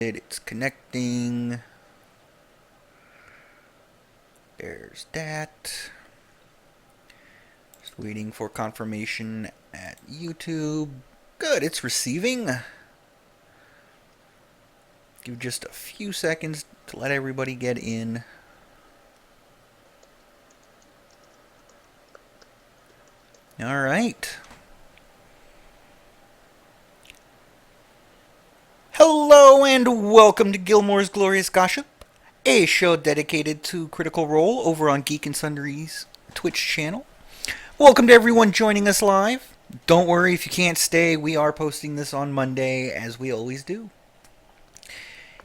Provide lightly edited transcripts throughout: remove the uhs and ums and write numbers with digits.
It's connecting. There's that. Just waiting for confirmation at YouTube. Good, it's receiving. Give just a few seconds to let everybody get in. Alright. Hello and welcome to Gilmore's Glorious Gossip, a show dedicated to Critical Role over on Geek and Sundry's Twitch channel. Welcome to everyone joining us live. Don't worry if you can't stay, we are posting this on Monday as we always do.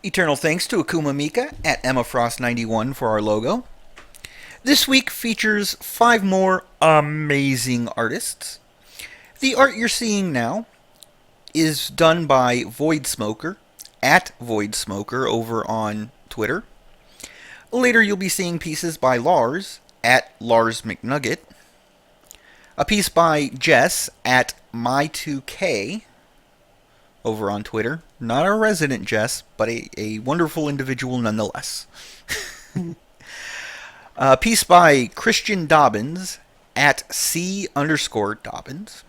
Eternal thanks to Akuma Mika at EmmaFrost91 for our logo. This week features 5 more amazing artists. The art you're seeing now is done by Void Smoker, at Void Smoker over on Twitter. Later you'll be seeing pieces by Lars, at Lars McNugget. A piece by Jess, at My2K, over on Twitter. Not a resident Jess, but a wonderful individual nonetheless. A piece by Christian Dobbins, at C_Dobbins.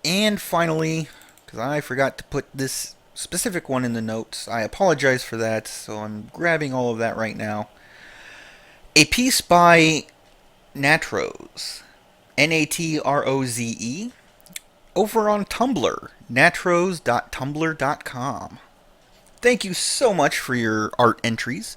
And finally, because I forgot to put this specific one in the notes, I apologize for that, so I'm grabbing all of that right now. A piece by Natroze, Natroze, over on Tumblr, natroze.tumblr.com. Thank you so much for your art entries.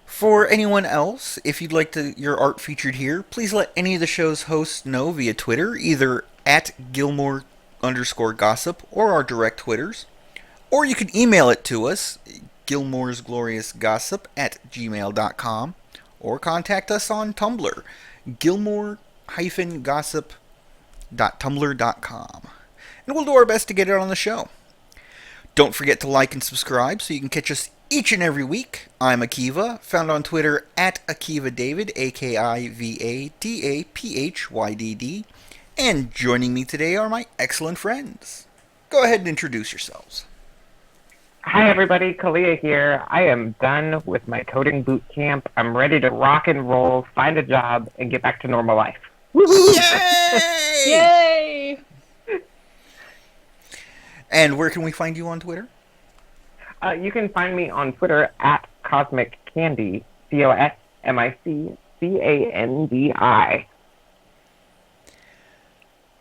For anyone else, if you'd like your art featured here, please let any of the show's hosts know via Twitter, either at Gilmore_gossip or our direct Twitters. Or you can email it to us, gilmoresgloriousgossip@gmail.com, or contact us on Tumblr, gilmore-gossip.tumblr.com. And we'll do our best to get it on the show. Don't forget to like and subscribe so you can catch us each and every week. I'm Akiva, found on Twitter at AkivaDavid, AKIVADAPHYDD. And joining me today are my excellent friends. Go ahead and introduce yourselves. Hi everybody, Kalia here. I am done with my coding boot camp. I'm ready to rock and roll, find a job, and get back to normal life. Yay! Yay! And where can we find you on Twitter? You can find me on Twitter at Cosmic Candy, CosmicCandi.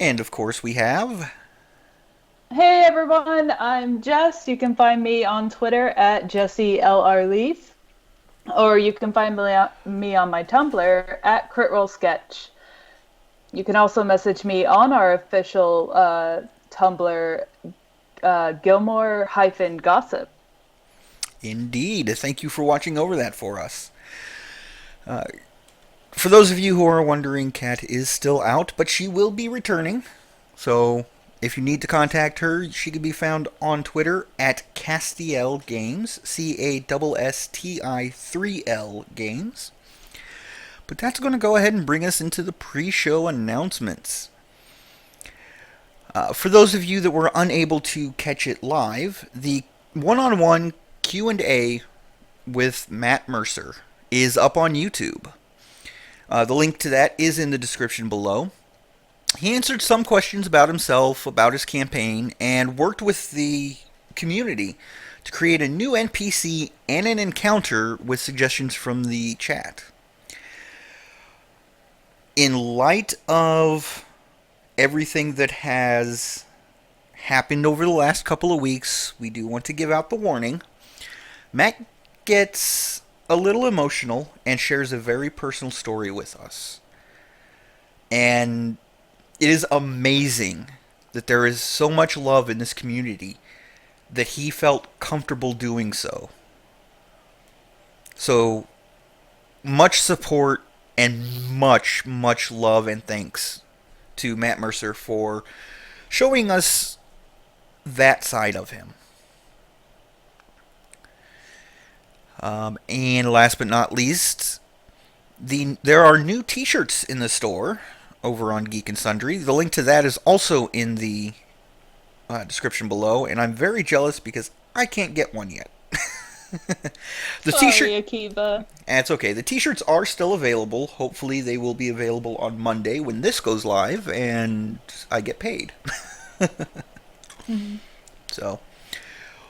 And of course we have... Hey everyone, I'm Jess. You can find me on Twitter at JessieLRLeaf, or you can find me on my Tumblr at CritRollSketch. You can also message me on our official Tumblr, Gilmore-Gossip. Indeed. Thank you for watching over that for us. For those of you who are wondering, Kat is still out, but she will be returning. So if you need to contact her, she can be found on Twitter at Castiel Games, CASSTI3L Games. But that's going to go ahead and bring us into the pre-show announcements. For those of you that were unable to catch it live, the one-on-one Q&A with Matt Mercer is up on YouTube. The link to that is in the description below. He answered some questions about himself, about his campaign, and worked with the community to create a new NPC and an encounter with suggestions from the chat. In light of everything that has happened over the last couple of weeks, we do want to give out the warning. Matt gets a little emotional and shares a very personal story with us. And it is amazing that there is so much love in this community that he felt comfortable doing so. So, much support and much, much love and thanks to Matt Mercer for showing us that side of him. And last but not least, there are new t-shirts in the store over on Geek and Sundry. The link to that is also in the description below, and I'm very jealous because I can't get one yet. The Sorry, t-shirt, Akiva. that's okay. The t-shirts are still available. Hopefully, they will be available on Monday when this goes live, and I get paid. So,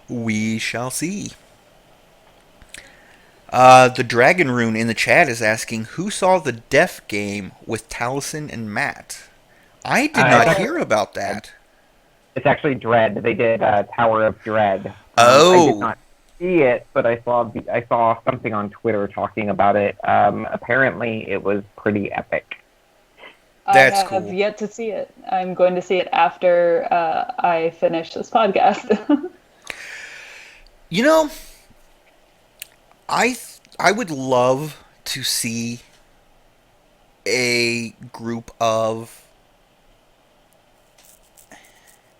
we shall see. The Dragon Rune in the chat is asking, who saw the Deaf game with Taliesin and Matt? I did not hear about that. It's actually Dread. They did Tower of Dread. I did Oh, not see it, but I saw something on Twitter talking about it. Apparently, it was pretty epic. That's I have cool. yet to see it. I'm going to see it after I finish this podcast. You know, I would love to see a group of,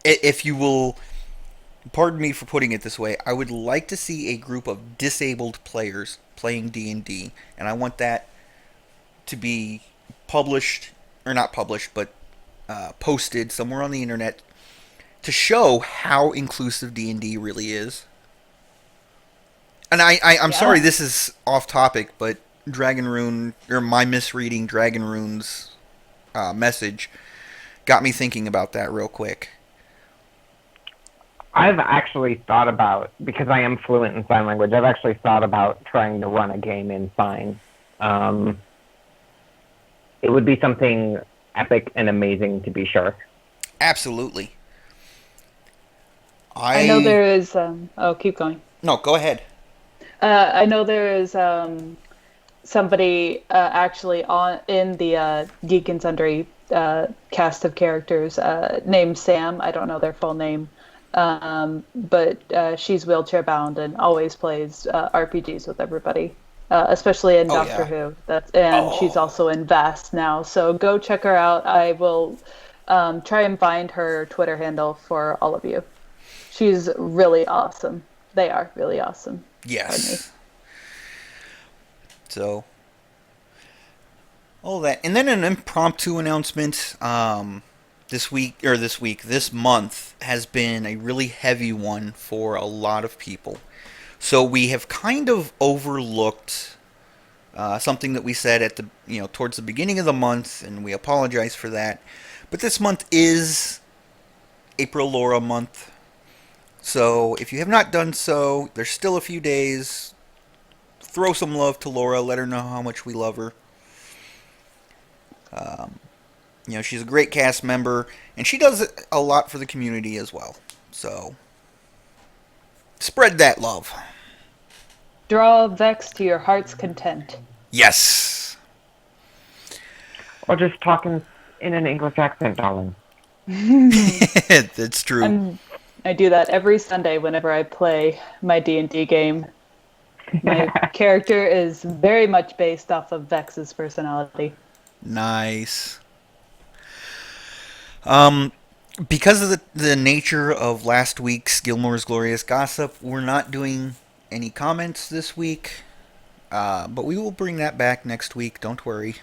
if you will, pardon me for putting it this way, I would like to see a group of disabled players playing D&D, and I want that to be published, or not published, but posted somewhere on the internet to show how inclusive D&D really is. And I'm sorry this is off topic, but Dragon Rune, or my misreading Dragon Rune's message, got me thinking about that real quick. I've actually thought about, because I am fluent in sign language, I've actually thought about trying to run a game in sign. It would be something epic and amazing, to be sure. Absolutely. I know there is. Keep going. No, go ahead. I know there is somebody actually in the Geek and Sundry cast of characters named Sam. I don't know their full name, but she's wheelchair bound and always plays RPGs with everybody, especially in Doctor Who. She's also in Vast now. So go check her out. I will try and find her Twitter handle for all of you. She's really awesome. They are really awesome. Yes. So, all that. And then an impromptu announcement. This month has been a really heavy one for a lot of people. So we have kind of overlooked something that we said at towards the beginning of the month, and we apologize for that. But this month is April Laura month. So if you have not done so, there's still a few days. Throw some love to Laura. Let her know how much we love her. She's a great cast member, and she does a lot for the community as well. So spread that love. Draw Vex to your heart's content. Yes. Or just talking in an English accent, darling. That's true. I do that every Sunday whenever I play my D&D game. My character is very much based off of Vex's personality. Nice. Because of the nature of last week's Gilmore's Glorious Gossip, we're not doing any comments this week. But we will bring that back next week. Don't worry.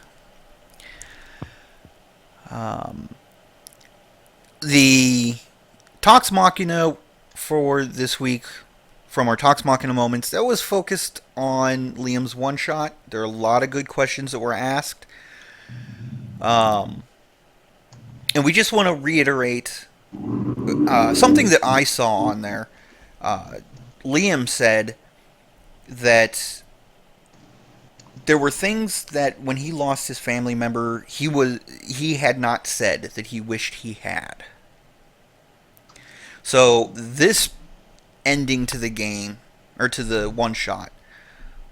The Talks Machina for this week, from our Talks Machina moments, that was focused on Liam's one-shot. There are a lot of good questions that were asked. And we just want to reiterate something that I saw on there. Liam said that there were things that when he lost his family member, he had not said that he wished he had. So this ending to the game, or to the one shot,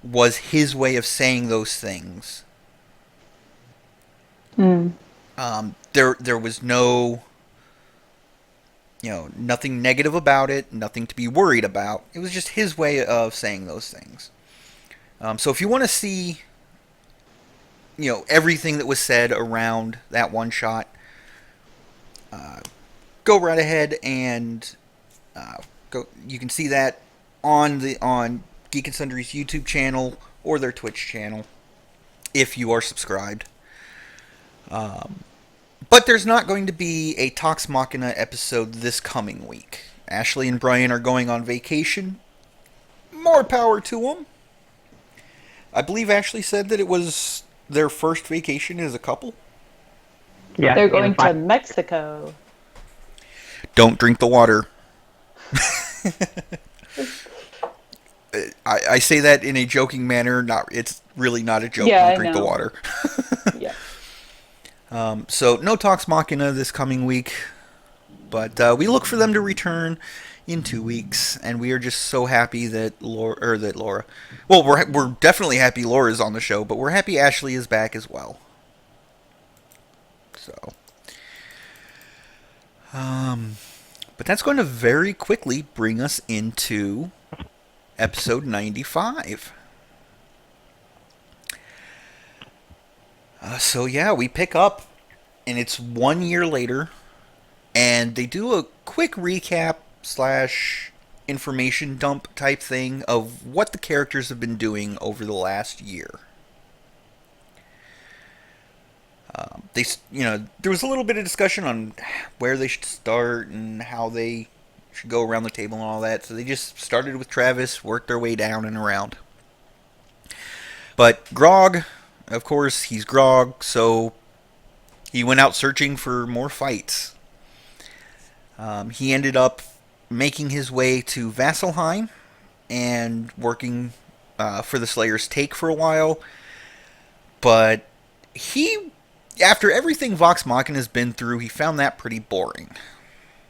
was his way of saying those things. There was no, nothing negative about it, nothing to be worried about. It was just his way of saying those things. So if you want to see, everything that was said around that one shot, go right ahead and go. You can see that on Geek and Sundry's YouTube channel or their Twitch channel if you are subscribed. But But there's not going to be a Tox Machina episode this coming week. Ashley and Brian are going on vacation. More power to them. I believe Ashley said that it was their first vacation as a couple. Yeah, They're going to Mexico. Don't drink the water. I say that in a joking manner. It's really not a joke. Yeah, Don't drink the water. Yeah. So no Tox Machina this coming week, but we look for them to return in 2 weeks, and we are just so happy that Laura. Well, we're definitely happy Laura's on the show, but we're happy Ashley is back as well. So, but that's going to very quickly bring us into episode 95. So yeah, we pick up, and it's 1 year later, and they do a quick recap / information dump type thing of what the characters have been doing over the last year. There was a little bit of discussion on where they should start and how they should go around the table and all that. So they just started with Travis, worked their way down and around. But Grog, of course, he's Grog, so he went out searching for more fights. He ended up making his way to Vasselheim and working for the Slayer's Take for a while. But after everything Vox Machina has been through, he found that pretty boring.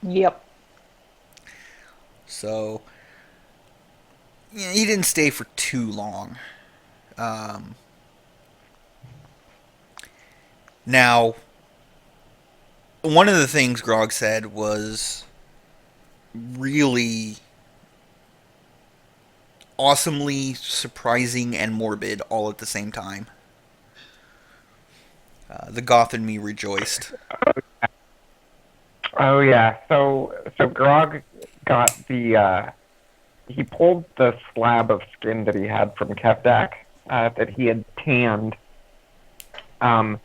Yep. So, he didn't stay for too long. Now, one of the things Grog said was really awesomely surprising and morbid all at the same time. The goth in me rejoiced. Oh yeah. So Grog got he pulled the slab of skin that he had from Kevdak that he had tanned, and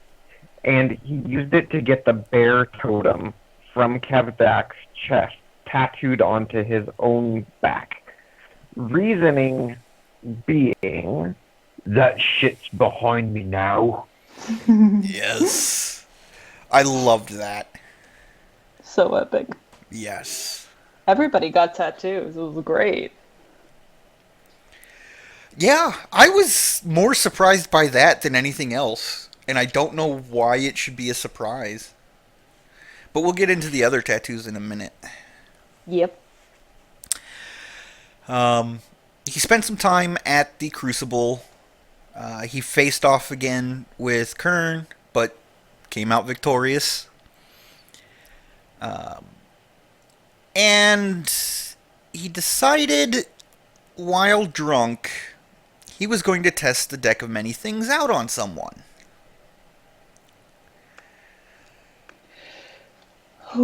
he used it to get the bear totem from Kevdak's chest tattooed onto his own back. Reasoning being, that shit's behind me now. Yes. I loved that. So epic. Yes. Everybody got tattoos. It was great. Yeah, I was more surprised by that than anything else. And I don't know why it should be a surprise. But we'll get into the other tattoos in a minute. Yep. He spent some time at the Crucible. He faced off again with Kern, but came out victorious. And he decided, while drunk, he was going to test the deck of many things out on someone.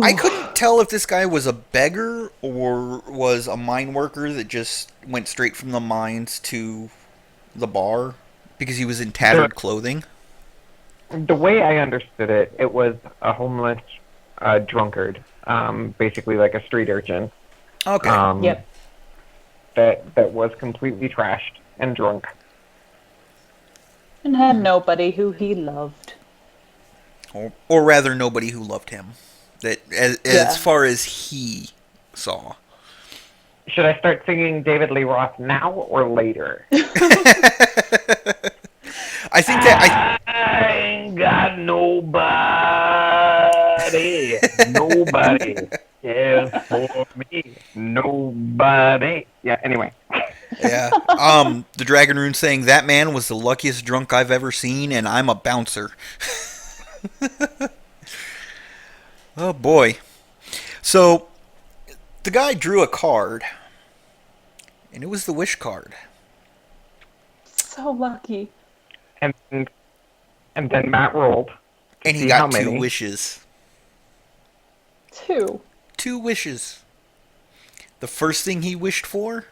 I couldn't tell if this guy was a beggar or was a mine worker that just went straight from the mines to the bar because he was in tattered clothing. The way I understood it, it was a homeless drunkard, basically like a street urchin. Okay. Yep. That was completely trashed and drunk. And had nobody who he loved. Or rather, nobody who loved him. That as far as he saw. Should I start singing David Lee Roth now or later? I think that I ain't got nobody. Nobody cares for me. Nobody. Yeah, anyway. Yeah. The Dragon Rune saying, that man was the luckiest drunk I've ever seen, and I'm a bouncer. Oh, boy. So, the guy drew a card, and it was the wish card. So lucky. And then Matt rolled. And he got 2 wishes. 2. 2 wishes. The first thing he wished for,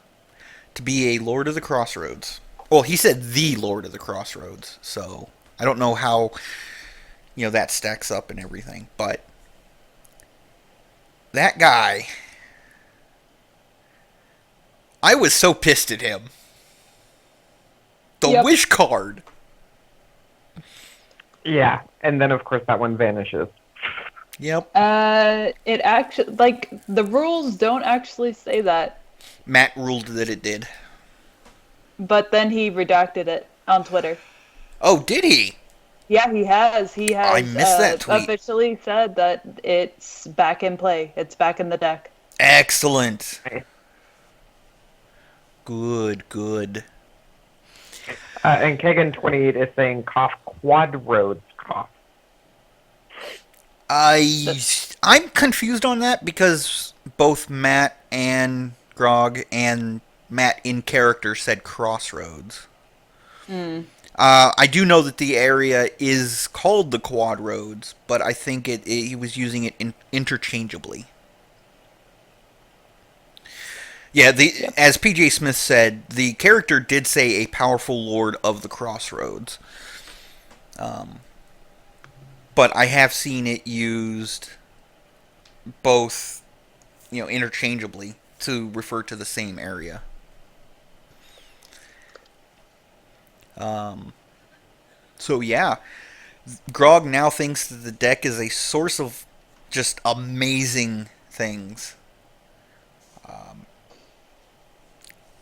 to be a Lord of the Crossroads. Well, he said the Lord of the Crossroads, so I don't know how that stacks up and everything. But that guy, I was so pissed at him. The Yep. wish card. Yeah, and then of course that one vanishes. Yep. It actually, like, the rules don't actually say that, Matt ruled that it did. but then he redacted it on Twitter. Oh, did he? Yeah, he has. He has I missed that tweet. officially said that it's back in play. It's back in the deck. Excellent. Nice. Good, good. And Kagan28 is saying cough quad roads cough. I'm confused on that because both Matt and Grog and Matt in character said crossroads. I do know that the area is called the Quad Roads, but I think he was using it interchangeably. Yeah, as PJ Smith said, the character did say a powerful lord of the crossroads. But I have seen it used both, interchangeably to refer to the same area. So yeah, Grog now thinks that the deck is a source of just amazing things.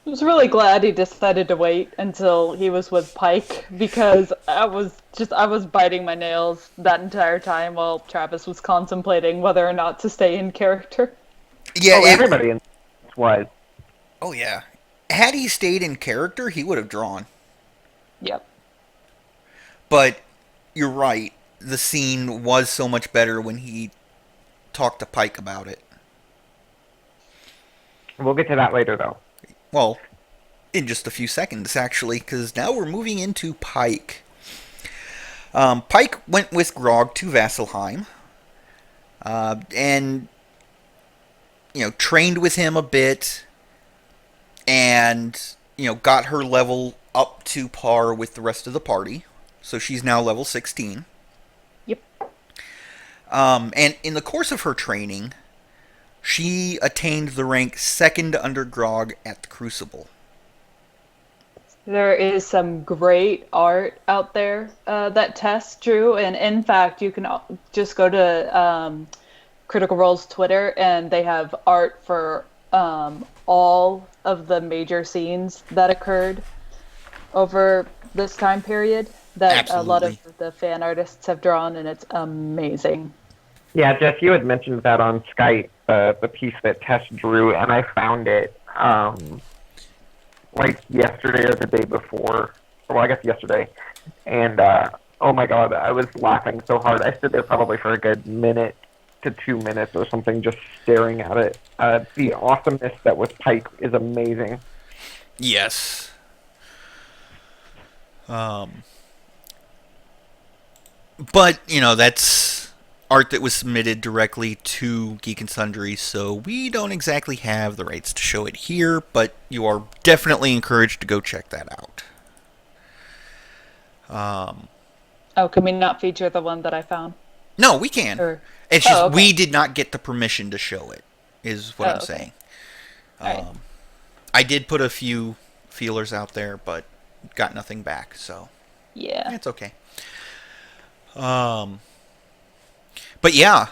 I was really glad he decided to wait until he was with Pike because I was biting my nails that entire time while Travis was contemplating whether or not to stay in character. Yeah, Everybody in this was. Oh yeah, had he stayed in character, he would have drawn. Yep. But you're right. The scene was so much better when he talked to Pike about it. We'll get to that later, though. Well, in just a few seconds, actually, because now we're moving into Pike. Pike went with Grog to Vasselheim, and trained with him a bit, and got her level up to par with the rest of the party. So she's now level 16. Yep. And in the course of her training, she attained the rank second under Grog at the Crucible. There is some great art out there that Tess drew, and in fact, you can just go to Critical Role's Twitter, and they have art for all of the major scenes that occurred over this time period that Absolutely. A lot of the fan artists have drawn, and it's amazing. Yeah, Jeff, you had mentioned that on Skype, the piece that Tess drew, and I found it like yesterday or the day before. Well, I guess yesterday. And oh my god, I was laughing so hard. I stood there probably for a good minute to 2 minutes or something just staring at it. The awesomeness that was Pike is amazing. Yes. But, that's art that was submitted directly to Geek and Sundry, so we don't exactly have the rights to show it here, but you are definitely encouraged to go check that out. Oh, can we not feature the one that I found? No, we can. Or... It's just okay. we did not get the permission to show it, is what I'm okay. saying. Right. I did put a few feelers out there, but got nothing back, so Yeah. it's okay. But yeah,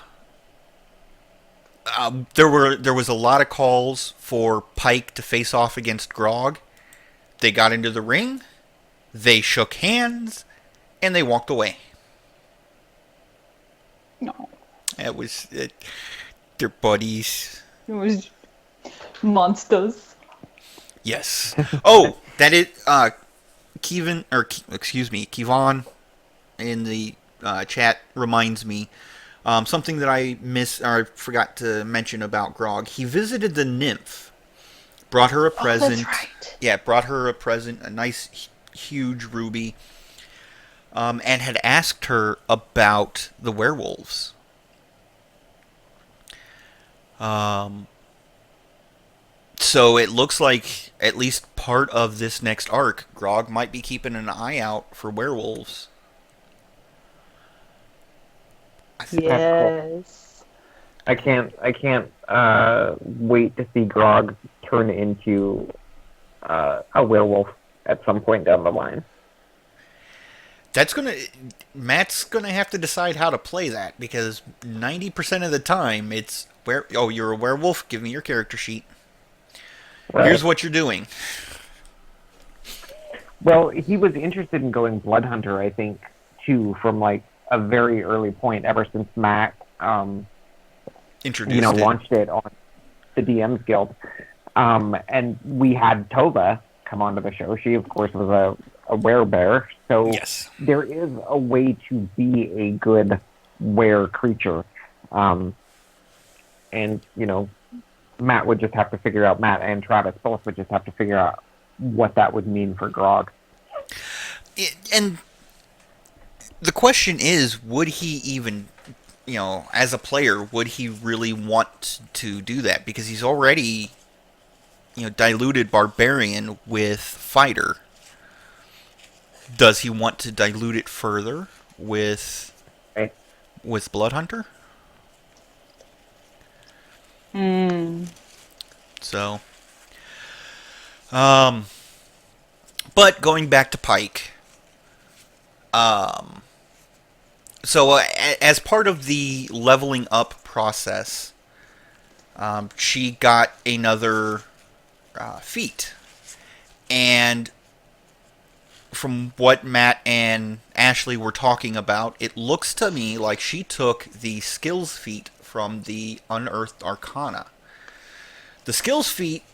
there was a lot of calls for Pike to face off against Grog. They got into the ring, they shook hands, and they walked away. No. They're buddies. It was monsters. Yes. Oh, that is Kevon in the chat reminds me something that I forgot to mention about Grog. He visited the nymph, brought her a present. That's right. Yeah, brought her a present, a nice huge ruby, and had asked her about the werewolves. So it looks like at least part of this next arc, Grog might be keeping an eye out for werewolves. That's cool. Yes. I can't wait to see Grog turn into a werewolf at some point down the line. Matt's gonna have to decide how to play that because 90% of the time it's you're a werewolf. Give me your character sheet. Right. Here's what you're doing. Well, he was interested in going blood hunter, I think, too, from like a very early point, ever since Matt, Introduced it. launched it on the DM's Guild. And we had Tova come onto the show. She, of course, was a werebear. So Yes. there is a way to be a good were creature. And, Matt would just have to figure out, Matt and Travis both would just have to figure out what that would mean for Grog. And the question is, would he even, as a player, would he really want to do that? Because he's already, diluted barbarian with fighter. Does he want to dilute it further with blood hunter? So, but going back to Pike, so as part of the leveling up process, she got another feat, and from what Matt and Ashley were talking about, it looks to me like she took the skills feat from the Unearthed Arcana. The skills feat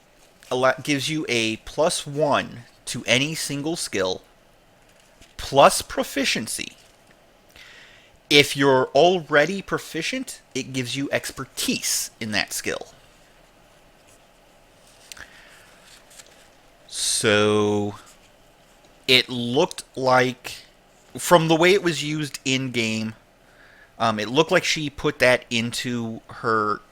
gives you a +1 to any single skill, plus proficiency. If you're already proficient, it gives you expertise in that skill. So it looked like, from the way it was used in game, it looked like she put that into her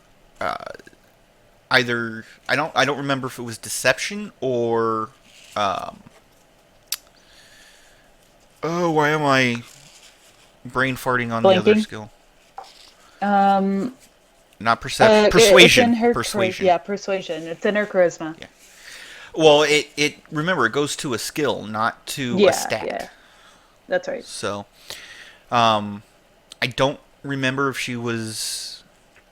either I don't remember if it was deception or why am I brain farting on Blinking? the other skill? Not perception. It's Persuasion. in her Persuasion. Yeah, persuasion. It's in her charisma. Yeah. Well, it remember, it goes to a skill, not to a stat. Yeah. That's right. So, I don't remember if she was.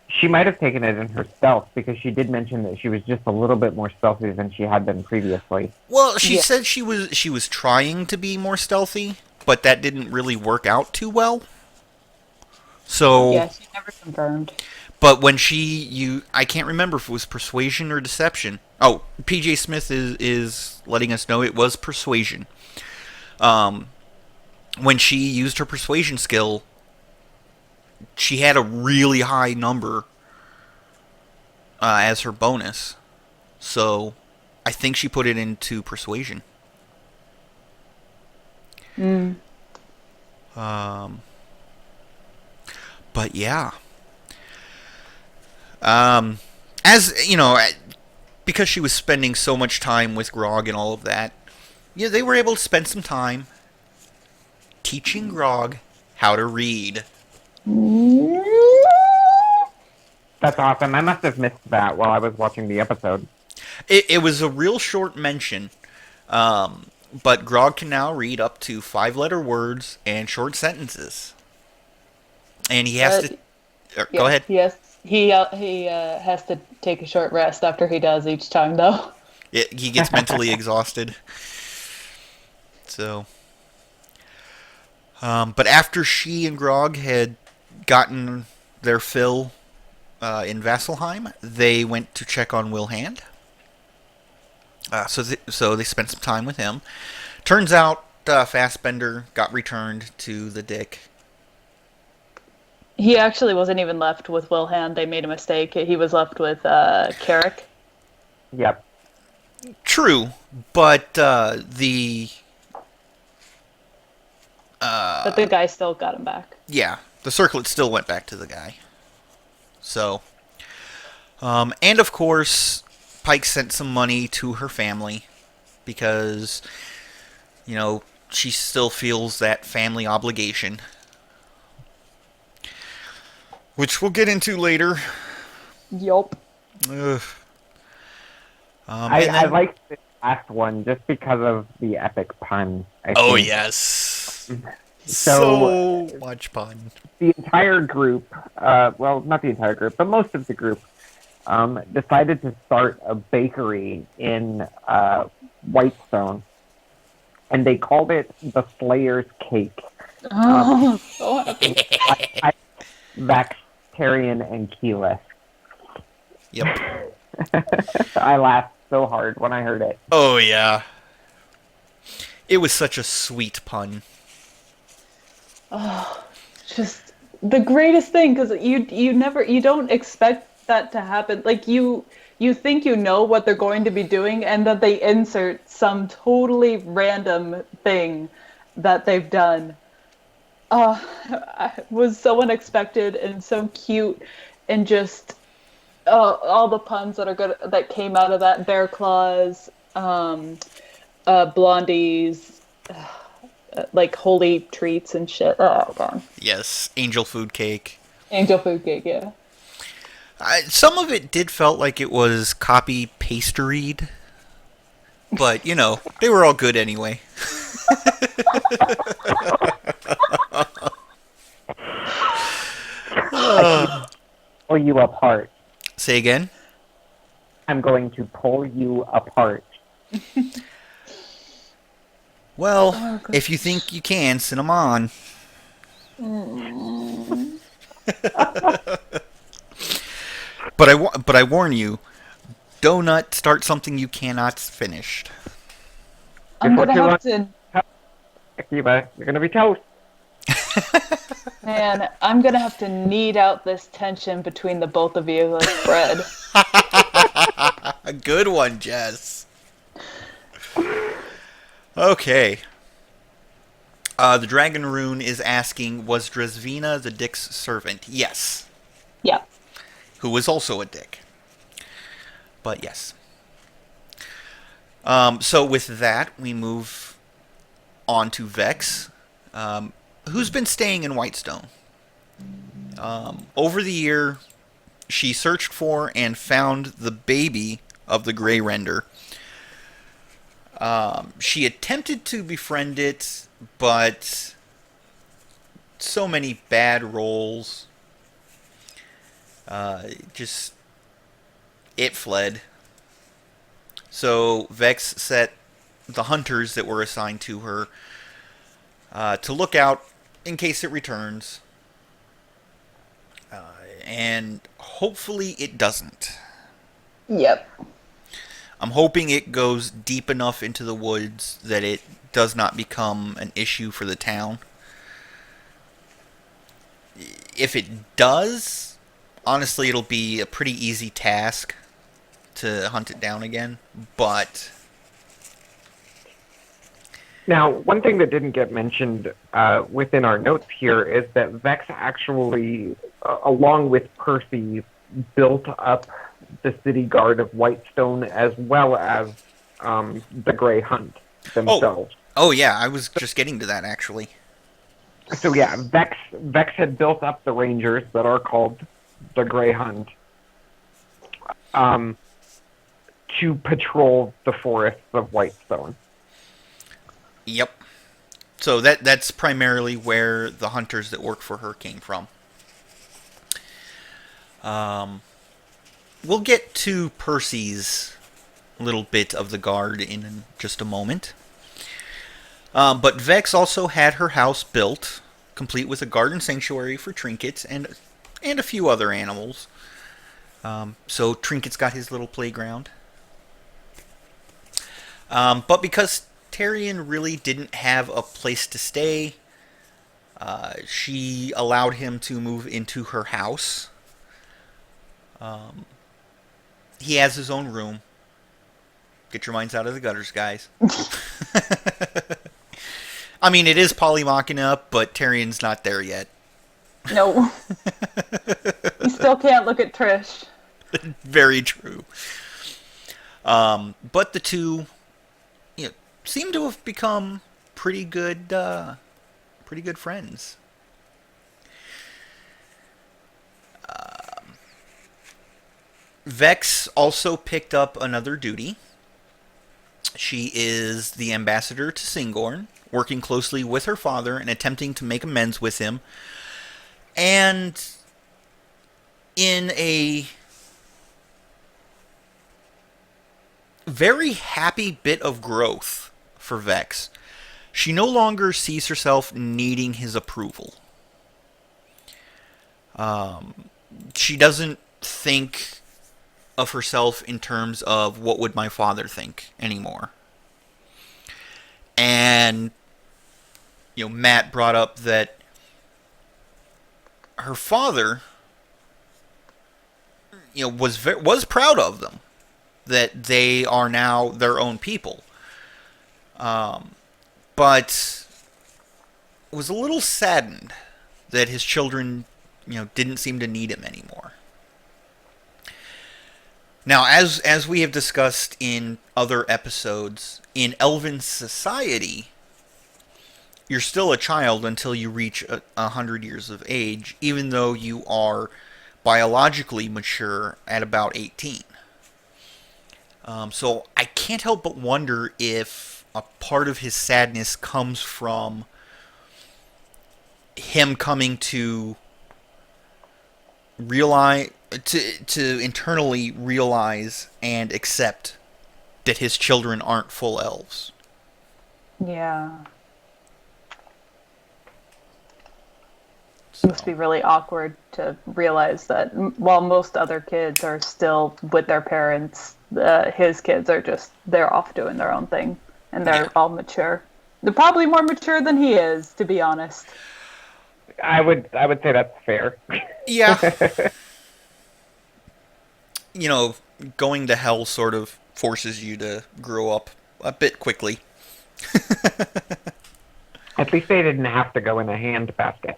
She might have taken it in her stealth, because she did mention that she was just a little bit more stealthy than she had been previously. Well, she said she was trying to be more stealthy, but that didn't really work out too well. So Yeah, she never confirmed. But when I can't remember if it was persuasion or deception. Oh, PJ Smith is letting us know it was persuasion. When she used her persuasion skill, she had a really high number as her bonus. So I think she put it into persuasion. But yeah. As you know, because she was spending so much time with Grog and all of that, they were able to spend some time teaching Grog how to read. That's awesome. I must have missed that while I was watching the episode. It was a real short mention, but Grog can now read up to 5-letter words and short sentences. And he has to... Go ahead. Yes, he has to take a short rest after he does each time, though. He gets mentally exhausted. So... but after she and Grog had gotten their fill in Vasselheim, they went to check on Wilhand. So they spent some time with him. Turns out Fassbender got returned to the Dick. He actually wasn't even left with Wilhand. They made a mistake. He was left with Carrick. Yep. True, but but the guy still got him back. Yeah, the circlet still went back to the guy. So, and of course, Pike sent some money to her family because, she still feels that family obligation. which we'll get into later. Yup. Ugh. I And then, like this last one just because of the epic pun, I oh think. yes, So so much fun. the entire group, well, not the entire group, but most of the group, decided to start a bakery in Whitestone, and they called it the Slayer's Cake. Oh, so happy. I Bacterian and keyless. Yep. I laughed so hard when I heard it. Oh yeah. It was such a sweet pun. Oh, just the greatest thing because you don't expect that to happen. Like you think you know what they're going to be doing, and then they insert some totally random thing that they've done. It was so unexpected and so cute, and just all the puns that are good that came out of that bear claws, blondies, like holy treats and shit. Oh god, Yes, angel food cake. angel food cake, yeah. Some of it did felt like it was copy pasteried, but you know they were all good anyway. Pull you apart. Say again. I'm going to pull you apart. Well, Oh, God. if you think you can, send them on. But I warn you, do not start something you cannot finish. I'm Before gonna too have long- to, Akiba, you're gonna be toast. man. I'm gonna have to knead out this tension between the both of you like bread. A good one, Jess. Okay. The Dragon Rune is asking, was Dresvina the Dick's servant? Yes. Yeah. Who was also a dick. But yes. So with that, we move on to Vex, who's been staying in Whitestone. Over the year, she searched for and found the baby of the Grey Render. She attempted to befriend it, but so many bad rolls. Just it fled. So Vex set the hunters that were assigned to her to look out in case it returns. And hopefully it doesn't. Yep. I'm hoping it goes deep enough into the woods that it does not become an issue for the town. If it does, honestly, it'll be a pretty easy task to hunt it down again. But Now, one thing that didn't get mentioned within our notes here is that Vex actually, along with Percy, built up the city guard of Whitestone as well as the Grey Hunt themselves. oh yeah, I was just getting to that actually. So yeah, Vex had built up the Rangers that are called the Grey Hunt to patrol the forests of Whitestone. Yep. So that's primarily where the hunters that work for her came from. We'll get to Percy's little bit of the guard in just a moment. But Vex also had her house built, complete with a garden sanctuary for Trinkets and a few other animals. So Trinkets got his little playground. But because Tyrion really didn't have a place to stay, she allowed him to move into her house. He has his own room. Get your minds out of the gutters, guys. I mean, it is Polymachina, but Tyrion's not there yet. No. You still can't look at Trish. Very true. But the two, seem to have become pretty good friends. Vex also picked up another duty. She is the ambassador to Singorn, working closely with her father and attempting to make amends with him. And in a very happy bit of growth for Vex, she no longer sees herself needing his approval. She doesn't think of herself in terms of what would my father think anymore. And Matt brought up that her father was proud of them, that they are now their own people. But was a little saddened that his children didn't seem to need him anymore. Now, as we have discussed in other episodes, in Elven society, you're still a child until you reach 100 years of age, even though you are biologically mature at about 18. So I can't help but wonder if a part of his sadness comes from him coming to realize, to internally realize and accept that his children aren't full elves. Yeah. So, It must be really awkward to realize that while most other kids are still with their parents, his kids are they're off doing their own thing. And they're all mature. They're probably more mature than he is, to be honest. I would say that's fair. yeah. Going to hell sort of forces you to grow up a bit quickly. At least they didn't have to go in a handbasket.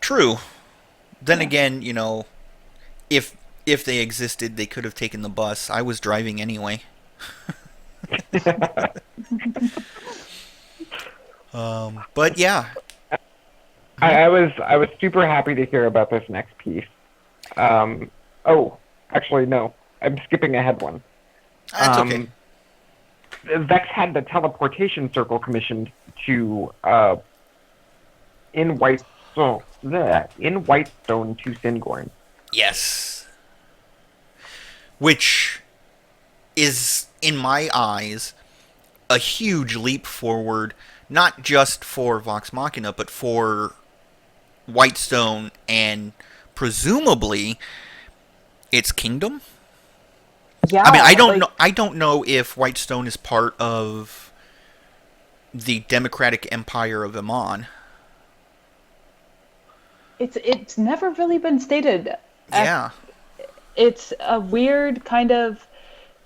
True. Then again, if they existed, they could have taken the bus. I was driving anyway. But yeah. I was super happy to hear about this next piece. Actually, no. I'm skipping ahead one. That's okay. Vex had the teleportation circle commissioned to in Whitestone to Singorn. Yes. Which is, in my eyes, a huge leap forward, not just for Vox Machina, but for Whitestone and presumably its kingdom. Yeah. I mean, I don't know if Whitestone is part of the Democratic Empire of Amon. It's never really been stated. Yeah. It's a weird kind of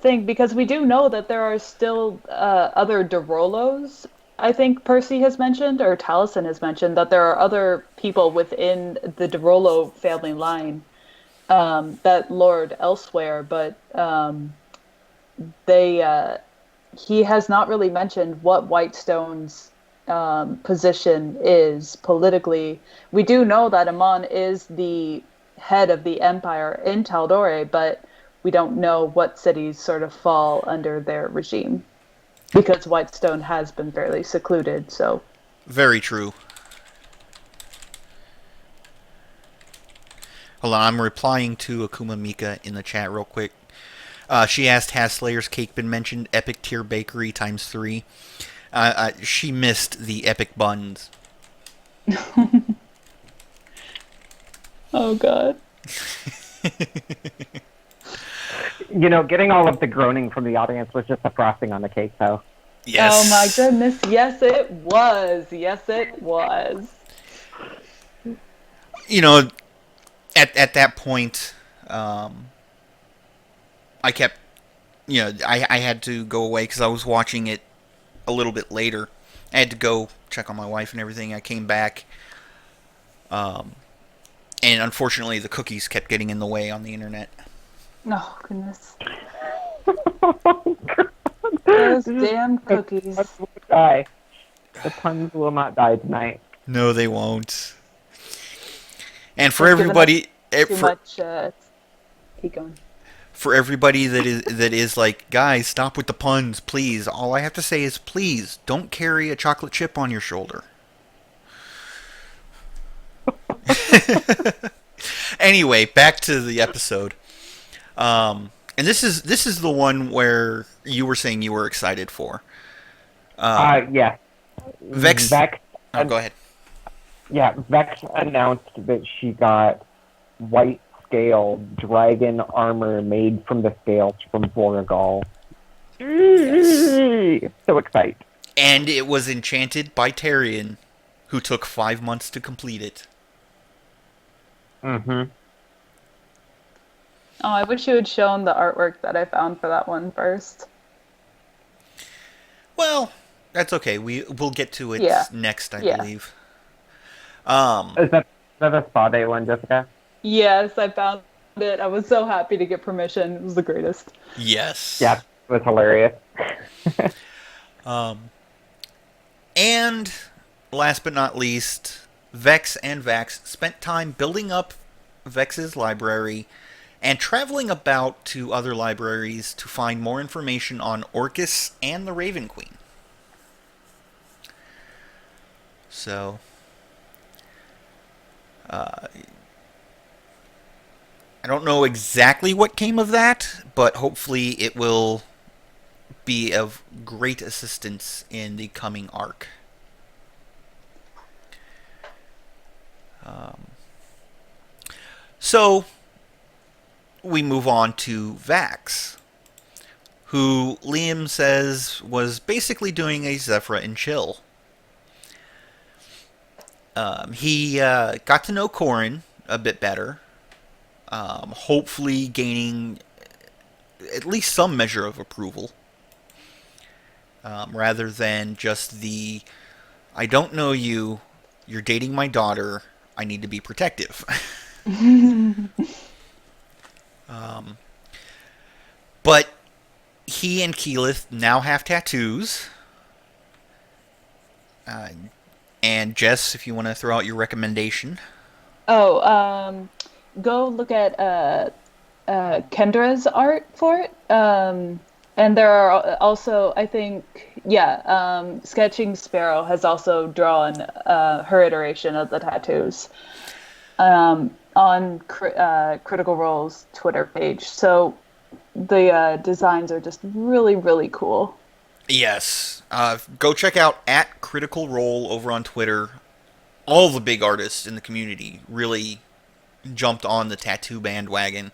thing because we do know that there are still other Derolos. I think Percy has mentioned, or Taliesin has mentioned, that there are other people within the Derolo family line that lord elsewhere, but he has not really mentioned what Whitestone's position is politically. We do know that Amon is the head of the empire in Taldore, but we don't know what cities sort of fall under their regime because Whitestone has been fairly secluded. So Very true. Hold on, I'm replying to Akuma Mika in the chat real quick. She asked, has Slayer's Cake been mentioned? Epic Tier Bakery times 3. She missed the epic buns. oh god. Getting all of the groaning from the audience was just the frosting on the cake, though. Yes. Oh my goodness, yes it was. Yes it was. At that point, I kept, I had to go away because I was watching it a little bit later. I had to go check on my wife and everything. I came back, and unfortunately the cookies kept getting in the way on the internet. Oh goodness. Those damn cookies. The puns will die. The puns will not die tonight. No, they won't. And for everybody, Too much keep going. For everybody that is like, guys, stop with the puns, please. All I have to say is, please don't carry a chocolate chip on your shoulder. Anyway, back to the episode. And this is the one where you were saying you were excited for. Yeah. Vex. Vex. Oh, go ahead. Yeah, Vex announced that she got white scale dragon armor made from the scales from Voragal. Yes. So excited. And it was enchanted by Tyrion, who took 5 months to complete it. Mm-hmm. Oh, I wish you had shown the artwork that I found for that one first. Well, that's okay. We'll get to it next, I believe. Is that a spa day one, Jessica? Yes, I found it. I was so happy to get permission. It was the greatest. Yes. Yeah, it was hilarious. And last but not least, Vex and Vax spent time building up Vex's library and traveling about to other libraries to find more information on Orcus and the Raven Queen. So, I don't know exactly what came of that, but hopefully it will be of great assistance in the coming arc. So, we move on to Vax, who Liam says was basically doing a Zephyra and chill. He got to know Corin a bit better, hopefully gaining at least some measure of approval, rather than just the, I don't know you, you're dating my daughter, I need to be protective. But he and Keyleth now have tattoos. And Jess, if you want to throw out your recommendation. Oh, go look at Kendra's art for it. And there are also, I think, Sketching Sparrow has also drawn her iteration of the tattoos on Critical Role's Twitter page. So the designs are just really, really cool. Yes. Go check out at Critical Role over on Twitter. All the big artists in the community really jumped on the tattoo bandwagon.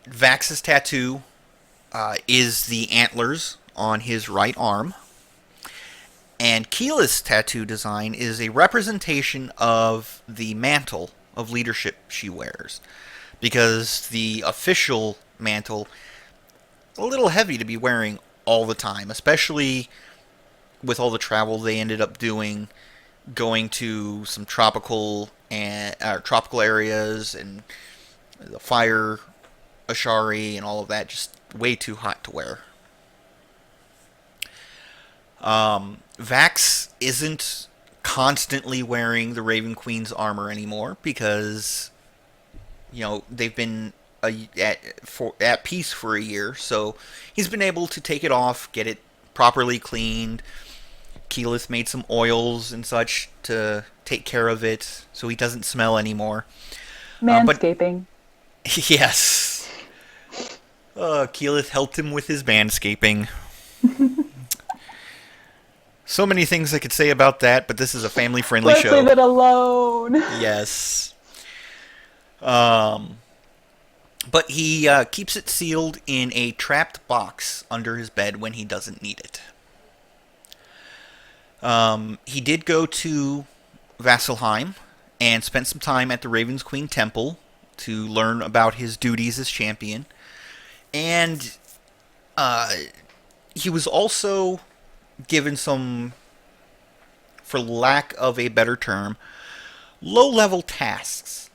Vax's tattoo is the antlers on his right arm. And Keyleth's tattoo design is a representation of the mantle of leadership she wears. Because the official mantle, a little heavy to be wearing all the time, especially with all the travel they ended up doing, going to some tropical areas and the fire Ashari and all of that, just way too hot to wear. Vax isn't constantly wearing the Raven Queen's armor anymore because, they've been at peace for a year, so he's been able to take it off, get it properly cleaned. Keyleth made some oils and such to take care of it so he doesn't smell anymore. Manscaping. Yes. Keyleth helped him with his manscaping. So many things I could say about that, but this is a family-friendly show. Let's leave it alone. Yes. But he keeps it sealed in a trapped box under his bed when he doesn't need it. He did go to Vasselheim and spent some time at the Raven's Queen Temple to learn about his duties as champion. And he was also given some, for lack of a better term, low-level tasks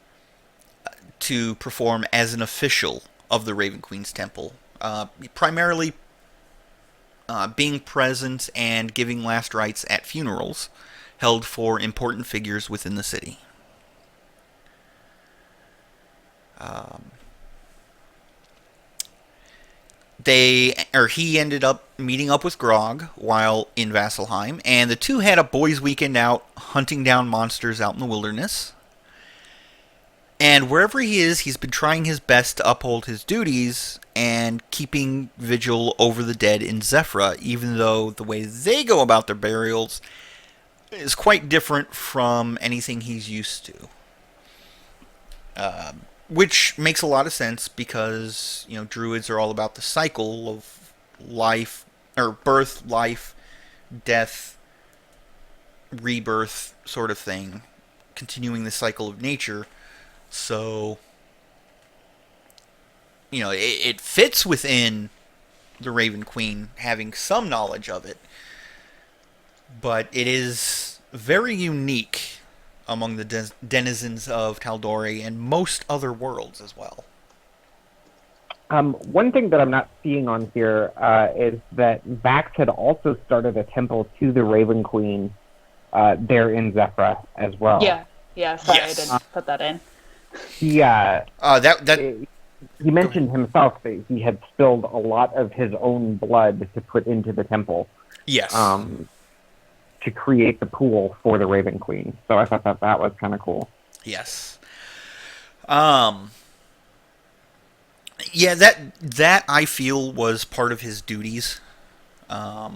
to perform as an official of the Raven Queen's Temple. Primarily being present and giving last rites at funerals held for important figures within the city. He ended up meeting up with Grog while in Vasselheim, and the two had a boys' weekend out hunting down monsters out in the wilderness. And wherever he is, he's been trying his best to uphold his duties and keeping vigil over the dead in Zephyra, even though the way they go about their burials is quite different from anything he's used to. Which makes a lot of sense because, druids are all about the cycle of life, or birth, life, death, rebirth sort of thing, continuing the cycle of nature. So, it fits within the Raven Queen having some knowledge of it, but it is very unique among the denizens of Tal'Dorei and most other worlds as well. One thing that I'm not seeing on here is that Vax had also started a temple to the Raven Queen there in Zephyra as well. Yeah. Sorry, Yes. I didn't put that in. He mentioned himself that he had spilled a lot of his own blood to put into the temple. Yes. To create the pool for the Raven Queen. So I thought that was kind of cool. Yes. Yeah, that I feel was part of his duties. But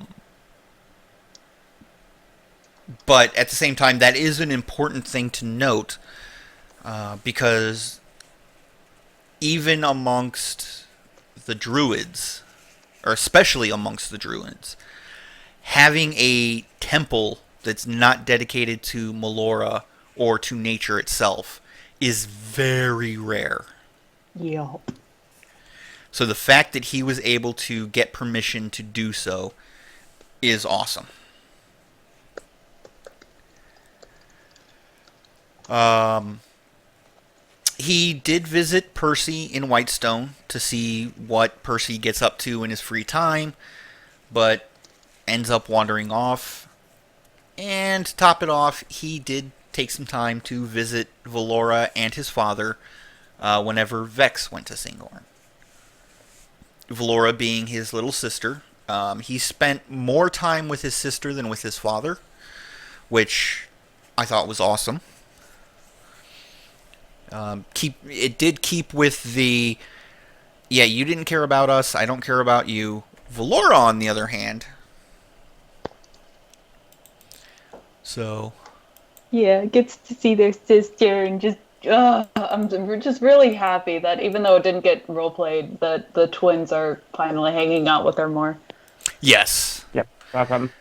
at the same time, that is an important thing to note, because even amongst the druids, or especially amongst the druids, having a temple that's not dedicated to Melora or to nature itself is very rare. Yup. So the fact that he was able to get permission to do so is awesome. He did visit Percy in Whitestone to see what Percy gets up to in his free time, but ends up wandering off. And to top it off, he did take some time to visit Valora and his father whenever Vex went to Singorn. Valora being his little sister. He spent more time with his sister than with his father, which I thought was awesome. It did keep with the, you didn't care about us, I don't care about you. Valora, on the other hand. So. Yeah, gets to see their sister and just, I'm just really happy that even though it didn't get roleplayed, that the twins are finally hanging out with her more. Yes. Yep. Awesome.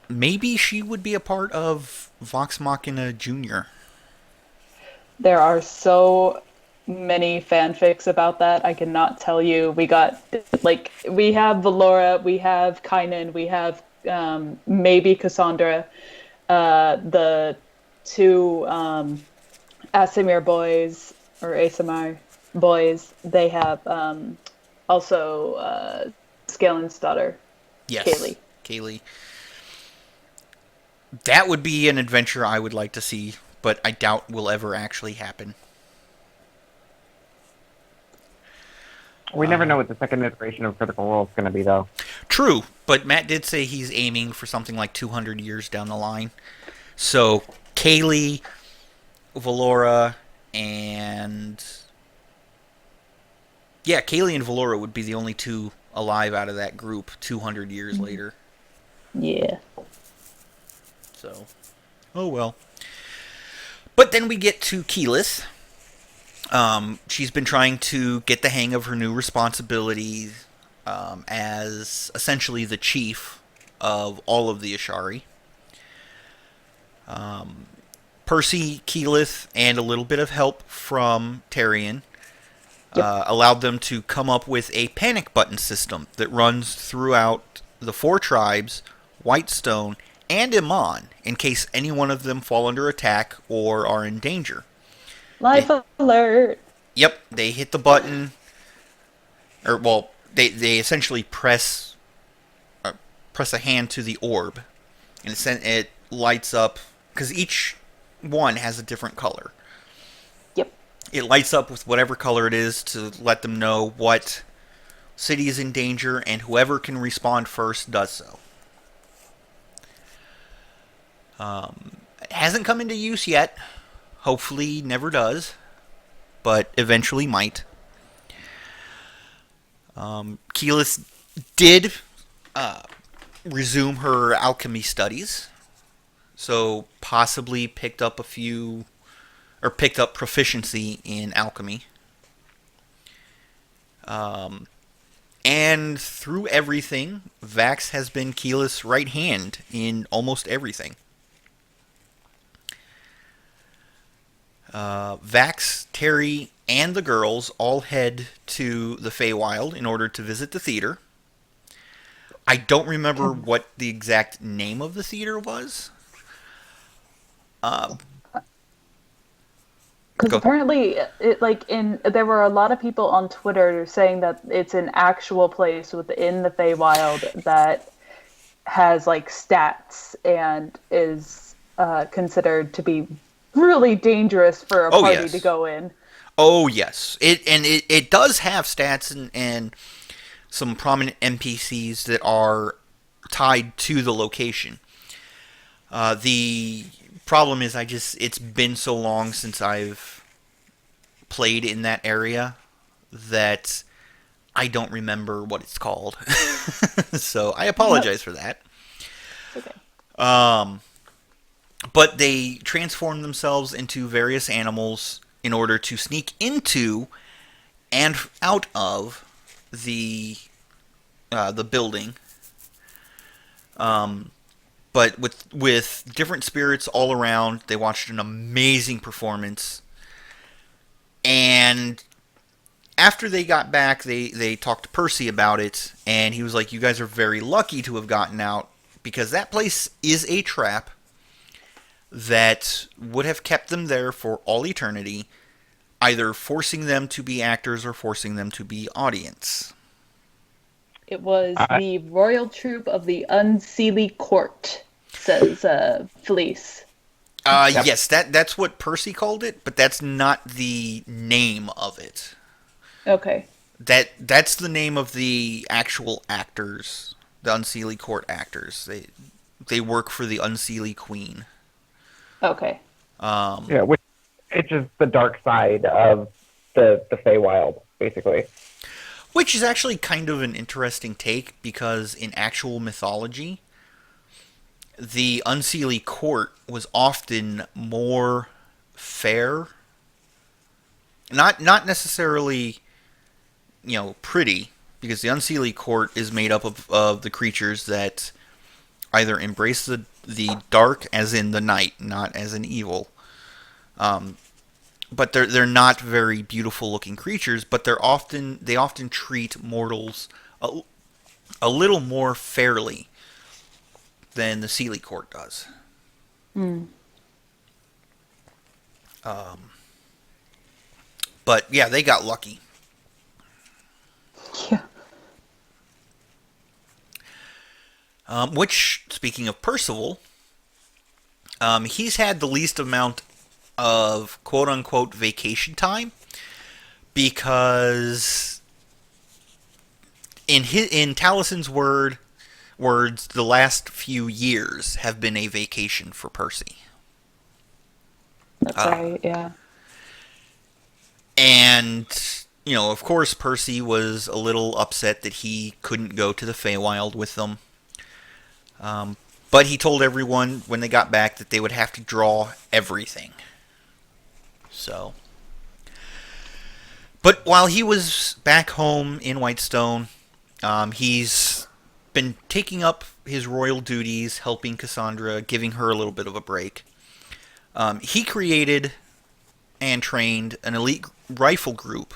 Maybe she would be a part of Vox Machina Jr. There are so many fanfics about that. I cannot tell you. We got, we have Valora, we have Kynan, we have maybe Cassandra, the two Asimir boys, or Asimar boys. They have also Scalen's daughter, Yes. Kaylee. That would be an adventure I would like to see, but I doubt will ever actually happen. We never know what the second iteration of Critical Role is going to be, though. True, but Matt did say he's aiming for something like 200 years down the line. So, Kaylee, Valora, and... yeah, Kaylee and Valora would be the only two alive out of that group 200 years later. Yeah. So, oh well. But then we get to Keyleth. She's been trying to get the hang of her new responsibilities as essentially the chief of all of the Ashari. Percy, Keyleth, and a little bit of help from Tarion allowed them to come up with a panic button system that runs throughout the 4 tribes, Whitestone, and Iman, in case any one of them fall under attack or are in danger. Life alert! Yep, they hit the button, or, well, they essentially press a hand to the orb, and it lights up, because each one has a different color. It lights up with whatever color it is to let them know what city is in danger, and whoever can respond first does so. It hasn't come into use yet. Hopefully never does, but eventually might. Keyleth did resume her alchemy studies, so possibly picked up proficiency in alchemy. And through everything, Vax has been Keyleth's right hand in almost everything. Vax, Terry, and the girls all head to the Feywild in order to visit the theater. I don't remember what the exact name of the theater was. Because Go. apparently, there were a lot of people on Twitter saying that it's an actual place within the Feywild that has like stats and is considered to be really dangerous for a party to go in. Oh yes, it does have stats and some prominent NPCs that are tied to the location. The problem is it's been so long since I've played in that area that I don't remember what it's called. So I apologize for that. Okay. But they transform themselves into various animals in order to sneak into and out of the building. But with different spirits all around, they watched an amazing performance. And after they got back, they talked to Percy about it, and he was like, "You guys are very lucky to have gotten out, because that place is a trap that would have kept them there for all eternity, either forcing them to be actors or forcing them to be audience." It was the Royal Troop of the Unseelie Court, says Felice. Yep. Yes, that's what Percy called it, but that's not the name of it. Okay. That's the name of the actual actors, the Unseelie Court actors. They work for the Unseelie Queen. Okay. Yeah, which is the dark side of the Feywild, basically. Which is actually kind of an interesting take, because in actual mythology, the Unseelie Court was often more fair. Not necessarily, pretty, because the Unseelie Court is made up of the creatures that either embrace the dark, as in the night, not as an evil. But they're not very beautiful looking creatures, but they often treat mortals a little more fairly than the Seelie Court does. But yeah, they got lucky. Yeah. Which, speaking of Percival, he's had the least amount of quote-unquote vacation time, because in Talison's words, the last few years have been a vacation for Percy. That's right, yeah. And, of course, Percy was a little upset that he couldn't go to the Feywild with them. But he told everyone when they got back that they would have to draw everything. So. But while he was back home in Whitestone, he's been taking up his royal duties, helping Cassandra, giving her a little bit of a break. He created and trained an elite rifle group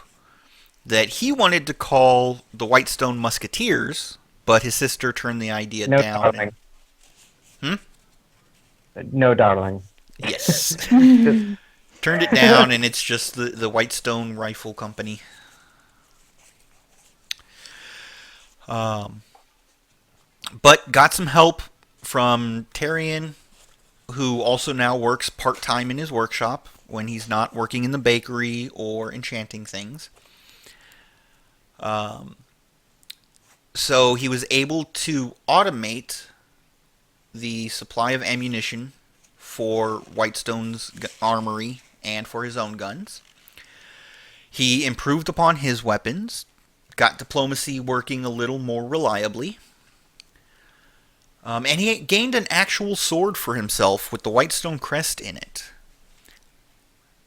that he wanted to call the Whitestone Musketeers, but his sister turned the idea No down. darling. No darling. Yes. Turned it down, and it's just the Whitestone Rifle Company. But got some help from Tyrion, who also now works part-time in his workshop, when he's not working in the bakery or enchanting things. So he was able to automate the supply of ammunition for Whitestone's armory and for his own guns. He improved upon his weapons, got diplomacy working a little more reliably, and he gained an actual sword for himself with the Whitestone crest in it.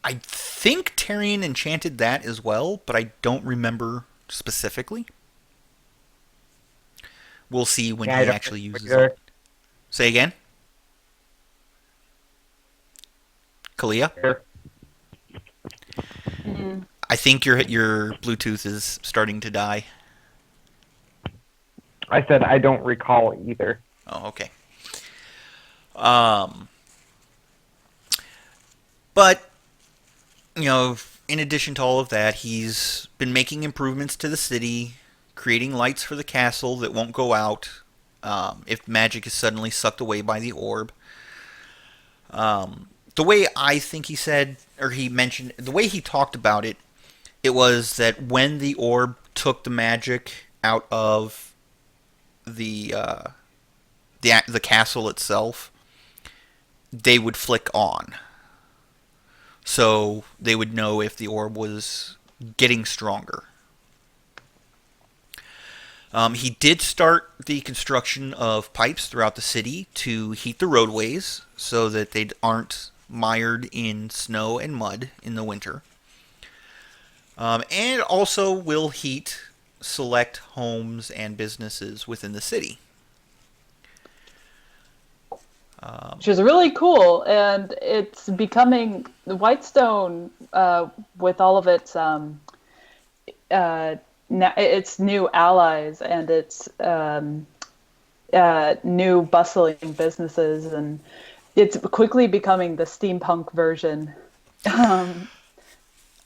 I think Tyrion enchanted that as well, but I don't remember specifically. We'll see when Yeah, he I don't actually uses either. it. Say again? Kalia? Here. I think your Bluetooth is starting to die. I said I don't recall either. Oh, okay. But, in addition to all of that, he's been making improvements to the city, creating lights for the castle that won't go out if magic is suddenly sucked away by the orb. The way I think he said, or he mentioned, the way he talked about it, it was that when the orb took the magic out of the castle itself, they would flick on. So they would know if the orb was getting stronger. He did start the construction of pipes throughout the city to heat the roadways so that they aren't mired in snow and mud in the winter. And also will heat select homes and businesses within the city. Which is really cool, and it's becoming the Whitestone with all of its new allies and its new bustling businesses, and it's quickly becoming the steampunk version.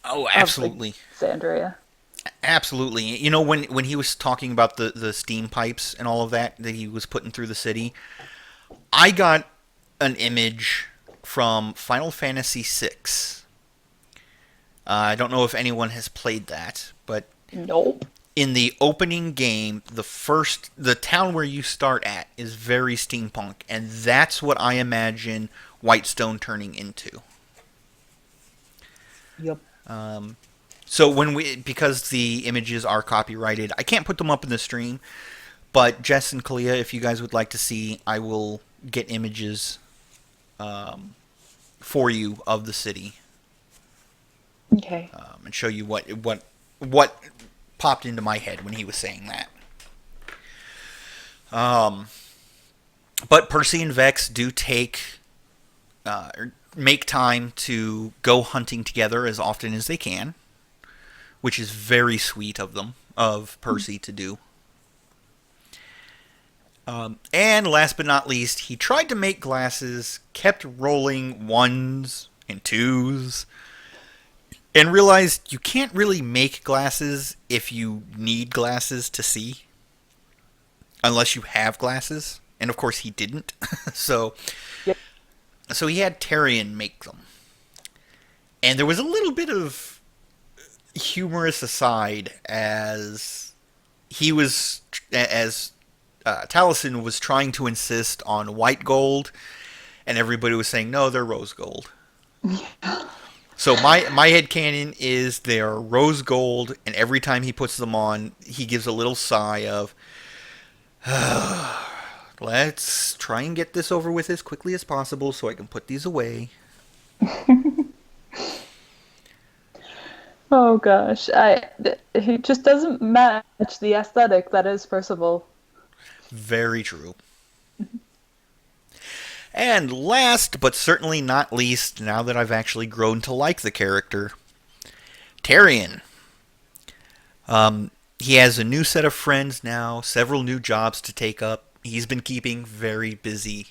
Oh, absolutely. Of Alexandria. Absolutely. When he was talking about the steam pipes and all of that he was putting through the city, I got an image from Final Fantasy VI. I don't know if anyone has played that, but Nope. in the opening game, the town where you start at is very steampunk, and that's what I imagine Whitestone turning into. Yep. So because the images are copyrighted, I can't put them up in the stream. But Jess and Kalia, if you guys would like to see, I will get images for you of the city. Okay. And show you what popped into my head when he was saying that. But Percy and Vex do make time to go hunting together as often as they can, which is very sweet of Percy to do. And last but not least, he tried to make glasses, kept rolling ones and twos, and realized you can't really make glasses if you need glasses to see, unless you have glasses. And of course he didn't. So he had Tyrion make them. And there was a little bit of humorous aside as Taliesin was trying to insist on white gold, and everybody was saying, no, they're rose gold. So my headcanon is they're rose gold, and every time he puts them on, he gives a little sigh of, let's try and get this over with as quickly as possible so I can put these away. Oh gosh, he just doesn't match the aesthetic that is Percival. Very true. And last, but certainly not least, now that I've actually grown to like the character, Tyrion. He has a new set of friends now, several new jobs to take up. He's been keeping very busy.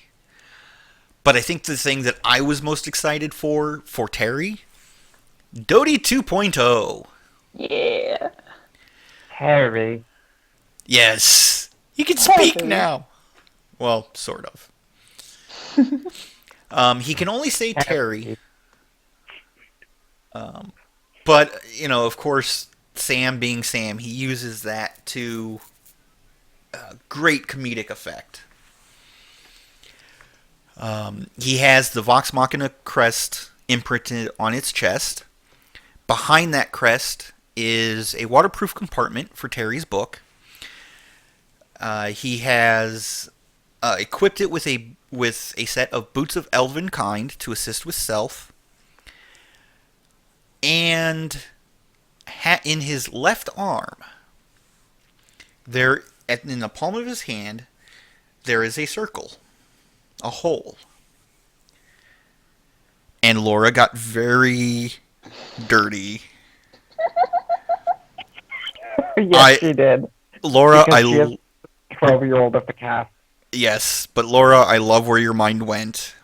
But I think the thing that I was most excited for Terry, Dodie 2.0. Yeah. Harry. Yes. He can speak Terry. now. Well, sort of. He can only say Terry. But, of course, Sam being Sam, he uses that to great comedic effect. He has the Vox Machina crest imprinted on its chest. Behind that crest is a waterproof compartment for Terry's book. He has equipped it with a set of boots of elven kind to assist with stealth. And in his left arm, in the palm of his hand, there is a circle, a hole. And Laura got very dirty. Yes, she did. Laura, Because she is 12-year-old of the cast. Yes, but Laura, I love where your mind went.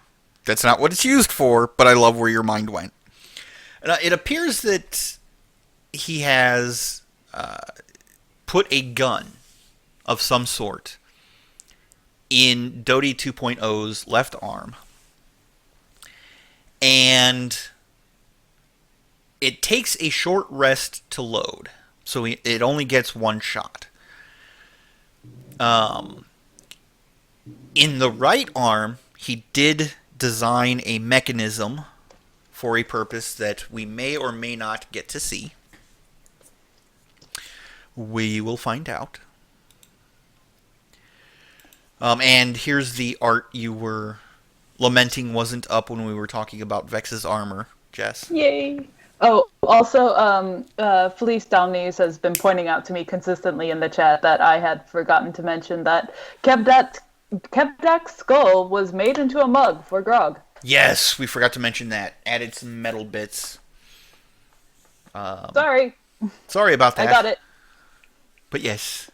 That's not what it's used for, but I love where your mind went. It appears that he has put a gun of some sort in Dodie 2.0's left arm. And it takes a short rest to load. So it only gets one shot. In the right arm, he did design a mechanism for a purpose that we may or may not get to see. We will find out. And here's the art you were lamenting wasn't up when we were talking about Vex's armor, Jess. Yay! Oh, also, Felice Domnes has been pointing out to me consistently in the chat that I had forgotten to mention that Kevdak's skull was made into a mug for Grog. Yes, we forgot to mention that. Added some metal bits. Sorry about that. I got it. But yes.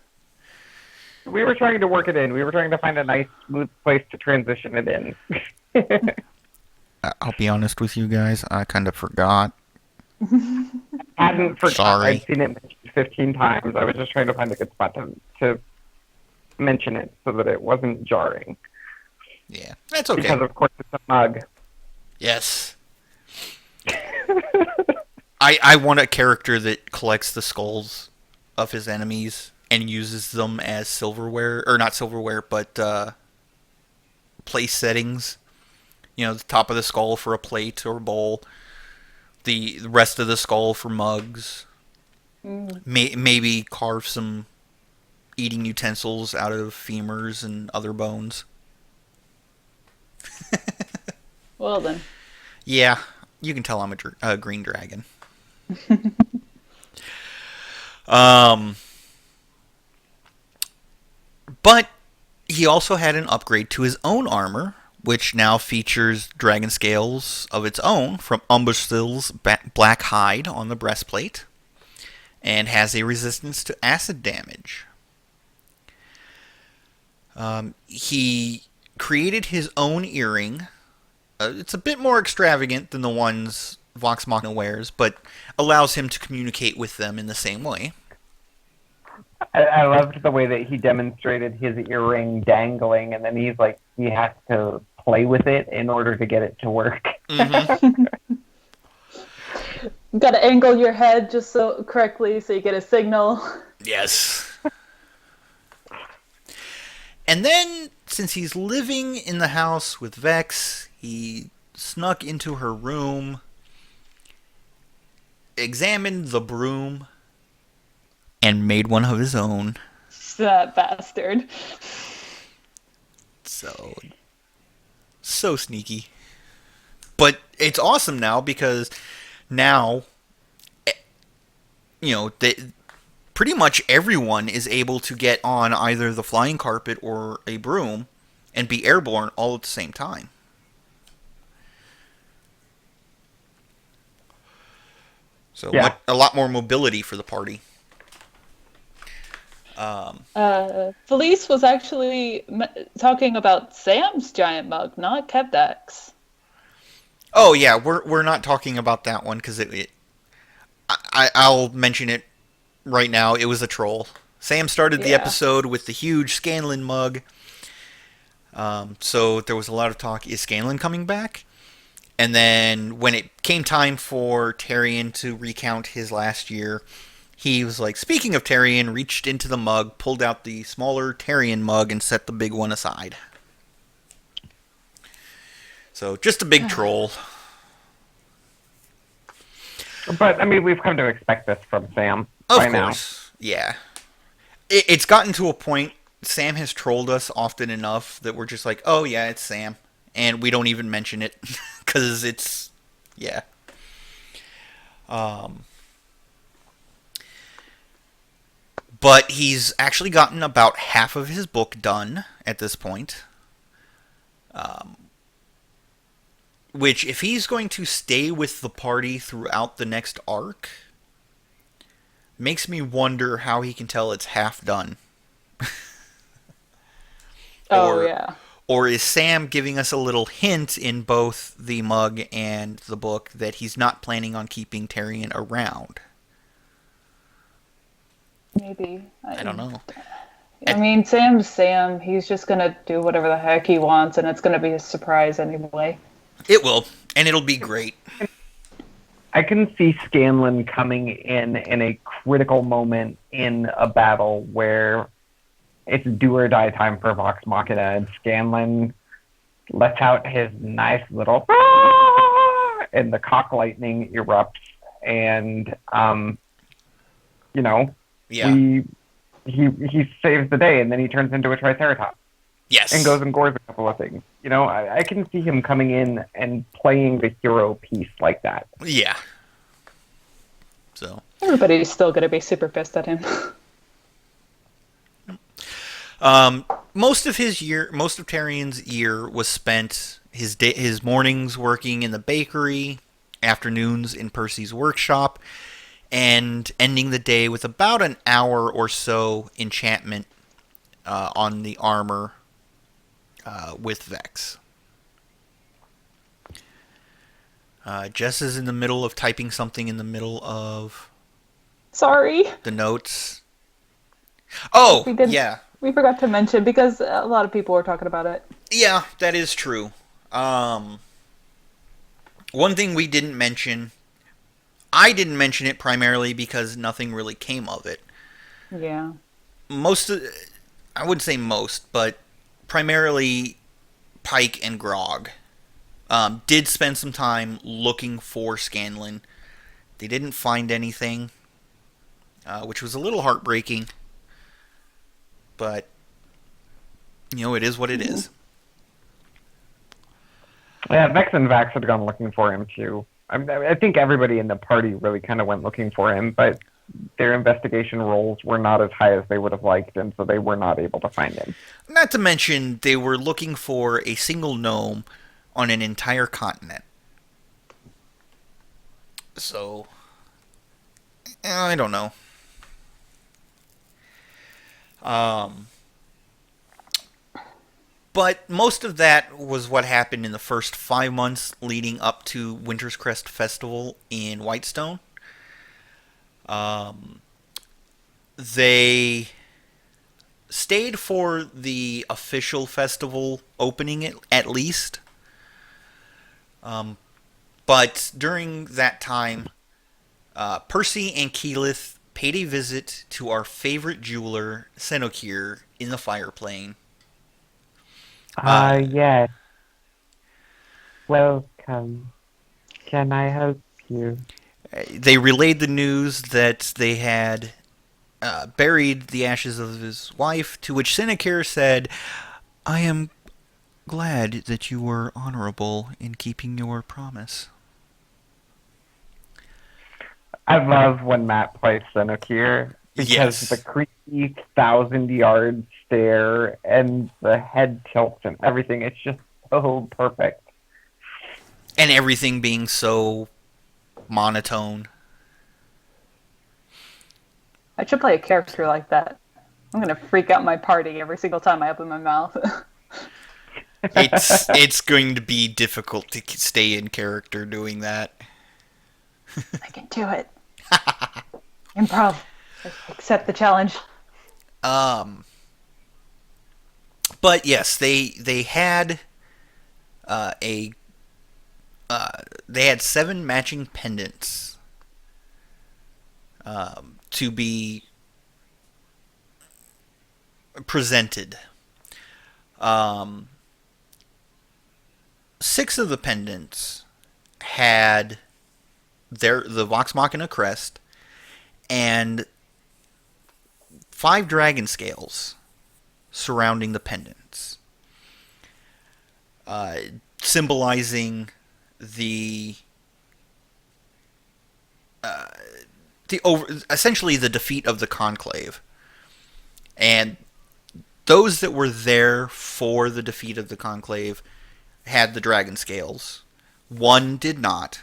We were trying to work it in. We were trying to find a nice, smooth place to transition it in. I'll be honest with you guys. I kind of forgot. Hadn't forgotten. Sorry. I'd seen it mentioned 15 times. I was just trying to find a good spot to mention it so that it wasn't jarring. Yeah, that's okay. Because, of course, it's a mug. Yes. I want a character that collects the skulls of his enemies and uses them as silverware, or not silverware, but place settings. The top of the skull for a plate or a bowl. The rest of the skull for mugs. Maybe carve some eating utensils out of femurs and other bones. Well then. Yeah, you can tell I'm a green dragon. But he also had an upgrade to his own armor, which now features dragon scales of its own from Umbustil's black hide on the breastplate, and has a resistance to acid damage. He created his own earring. It's a bit more extravagant than the ones Vox Machina wears, but allows him to communicate with them in the same way. I loved the way that he demonstrated his earring dangling, and then he's like, he has to play with it in order to get it to work. Mm-hmm. Got to angle your head just so correctly so you get a signal. Yes. And then, since he's living in the house with Vex, he snuck into her room, examined the broom, and made one of his own. That bastard. So sneaky. But it's awesome now because now, pretty much everyone is able to get on either the flying carpet or a broom and be airborne all at the same time. So Yeah. a lot more mobility for the party. Felice was actually talking about Sam's giant mug, not Kevdak's. Oh yeah, we're not talking about that one because I'll mention it right now. It was a troll. Sam started the episode with the huge Scanlan mug. So there was a lot of talk. Is Scanlan coming back? And then when it came time for Tyrion to recount his last year, he was like, speaking of Tyrion, reached into the mug, pulled out the smaller Tyrion mug, and set the big one aside. So just a big troll. But I mean, we've come to expect this from Sam Of by now. course, yeah. It's gotten to a point. Sam has trolled us often enough that we're just like, oh yeah, it's Sam, and we don't even mention it because it's, yeah. But he's actually gotten about half of his book done at this point. Which, if he's going to stay with the party throughout the next arc, makes me wonder how he can tell it's half done. Oh, or, yeah. Or is Sam giving us a little hint in both the mug and the book that he's not planning on keeping Tyrion around? Maybe. I don't know. I mean, Sam's Sam. He's just going to do whatever the heck he wants, and it's going to be a surprise anyway. It will, and it'll be great. I can see Scanlan coming in a critical moment in a battle where it's do or die time for Vox Machina, and Scanlan lets out his nice little and the cock lightning erupts, and Yeah. he saves the day, and then he turns into a Triceratops. Yes. And goes and gores a couple of things. I can see him coming in and playing the hero piece like that. Yeah. So. Everybody's still going to be super pissed at him. Most of Tyrion's year was spent his mornings working in the bakery, afternoons in Percy's workshop, and ending the day with about an hour or so enchantment on the armor with Vex. Jess is in the middle of typing something in the middle of Sorry. the notes. Oh, We yeah. We forgot to mention, because a lot of people were talking about it. Yeah, that is true. One thing we didn't mention, I didn't mention it primarily because nothing really came of it. Yeah. I wouldn't say most, but primarily Pike and Grog did spend some time looking for Scanlan. They didn't find anything, which was a little heartbreaking. But, it is what it is. Yeah, Vex and Vax had gone looking for him, too. I think everybody in the party really kind of went looking for him, but their investigation rolls were not as high as they would have liked, and so they were not able to find him. Not to mention, they were looking for a single gnome on an entire continent. So, I don't know. But most of that was what happened in the first 5 months leading up to Winter's Crest Festival in Whitestone. They stayed for the official festival opening at least. But during that time, Percy and Keyleth paid a visit to our favorite jeweler, Senokir, in the Fireplane. Yes. Welcome. Can I help you? They relayed the news that they had buried the ashes of his wife, to which Senokir said, "I am glad that you were honorable in keeping your promise." I love when Matt plays Senokir, because Yes. the creepy 1,000-yard stare and the head tilts and everything, it's just so perfect. And everything being so monotone. I should play a character like that. I'm going to freak out my party every single time I open my mouth. It's going to be difficult to stay in character doing that. I can do it. Improv. Accept the challenge. But yes, they had a they had 7 matching pendants to be presented. Um, 6 of the pendants had the Vox Machina crest and 5 dragon scales surrounding the pendants, uh, symbolizing the essentially the defeat of the conclave. And those that were there for the defeat of the conclave had the dragon scales. One did not,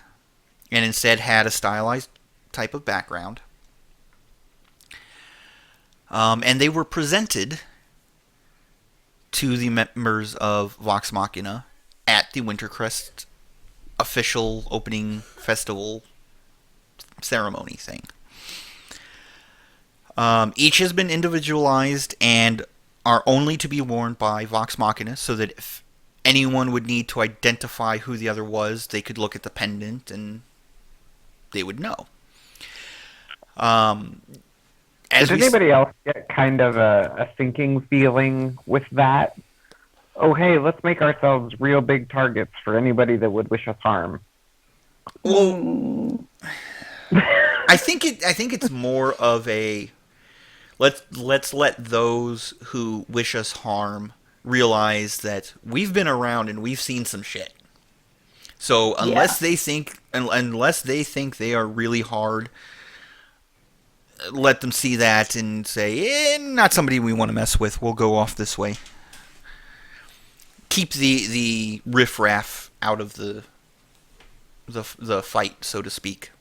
and instead had a stylized type of background. And they were presented to the members of Vox Machina at the Wintercrest official opening festival ceremony thing. Each has been individualized and are only to be worn by Vox Machina, so that if anyone would need to identify who the other was, they could look at the pendant and they would know. Did anybody else get kind of a sinking feeling with that? Oh, hey, let's make ourselves real big targets for anybody that would wish us harm. Well, I think it's more of a let's let those who wish us harm realize that we've been around and we've seen some shit. So unless they think they are really hard, let them see that and say, not somebody we want to mess with. We'll go off this way. Keep the riffraff out of the fight, so to speak.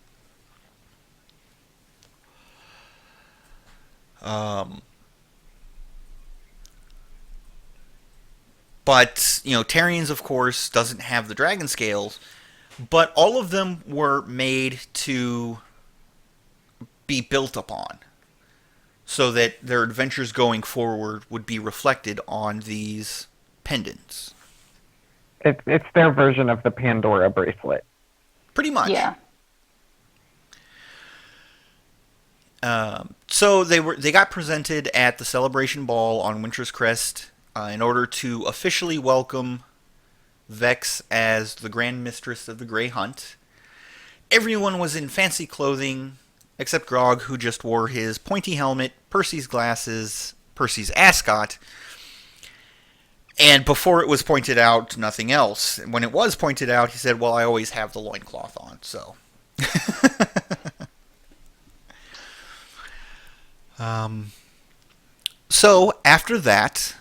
But, Tarians, of course, doesn't have the dragon scales, but all of them were made to be built upon, so that their adventures going forward would be reflected on these pendants. It's their version of the Pandora bracelet. Pretty much. Yeah. So they got presented at the celebration ball on Winter's Crest in order to officially welcome Vex as the Grand Mistress of the Grey Hunt. Everyone was in fancy clothing, except Grog, who just wore his pointy helmet, Percy's glasses, Percy's ascot, and before it was pointed out, nothing else. And when it was pointed out, he said, well, I always have the loincloth on, so... So, after that,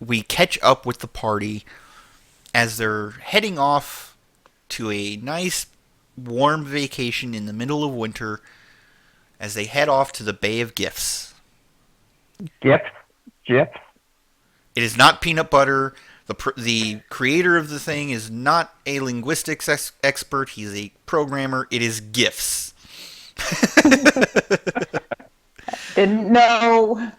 we catch up with the party as they're heading off to a nice, warm vacation in the middle of winter as they head off to the Bay of Gifts. Gifts? Gifts? It is not peanut butter. The creator of the thing is not a linguistics expert. He's a programmer. It is GIFs. Didn't know.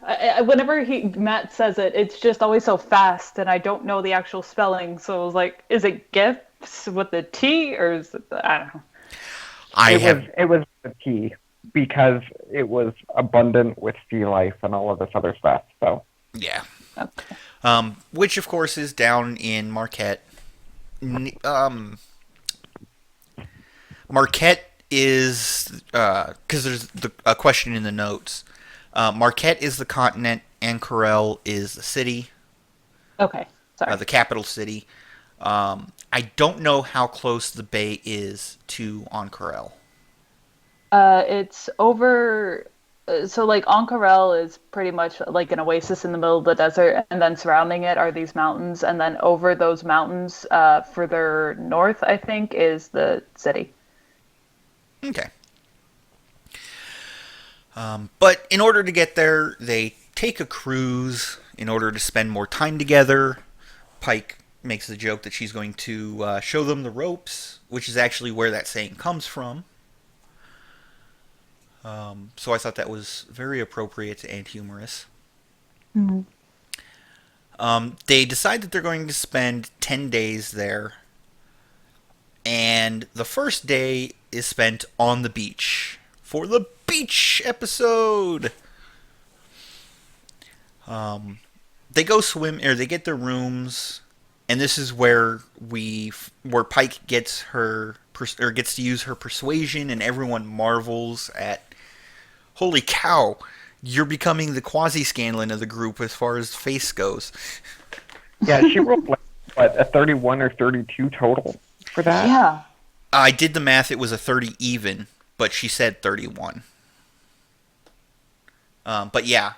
Whenever Matt says it, it's just always so fast, and I don't know the actual spelling. So I was like, "Is it gifts with the T, or is it?" I don't know. It was the T, because it was abundant with sea life and all of this other stuff. So yeah, Okay. Which of course is down in Marquette. Marquette is because there's a question in the notes. Marquette is the continent, and Corel is the city. Okay. Sorry. The capital city. I don't know how close the bay is to Oncorel. It's over. So, like, Oncarel is pretty much like an oasis in the middle of the desert, and then surrounding it are these mountains, and then over those mountains, further north, I think, is the city. Okay. But in order to get there, they take a cruise in order to spend more time together. Pike makes the joke that she's going to show them the ropes, which is actually where that saying comes from. So I thought that was very appropriate and humorous. Mm-hmm. They decide that they're going to spend 10 days there. And the first day is spent on the beach for the beach episode. They go swim, or they get their rooms, and this is where Pike gets gets to use her persuasion, and everyone marvels at, holy cow, you're becoming the quasi-Scanlan of the group as far as face goes. Yeah, she rolled like, what, a 31 or 32 total for that? Yeah. I did the math, it was a 30 even, but she said 31. But yeah,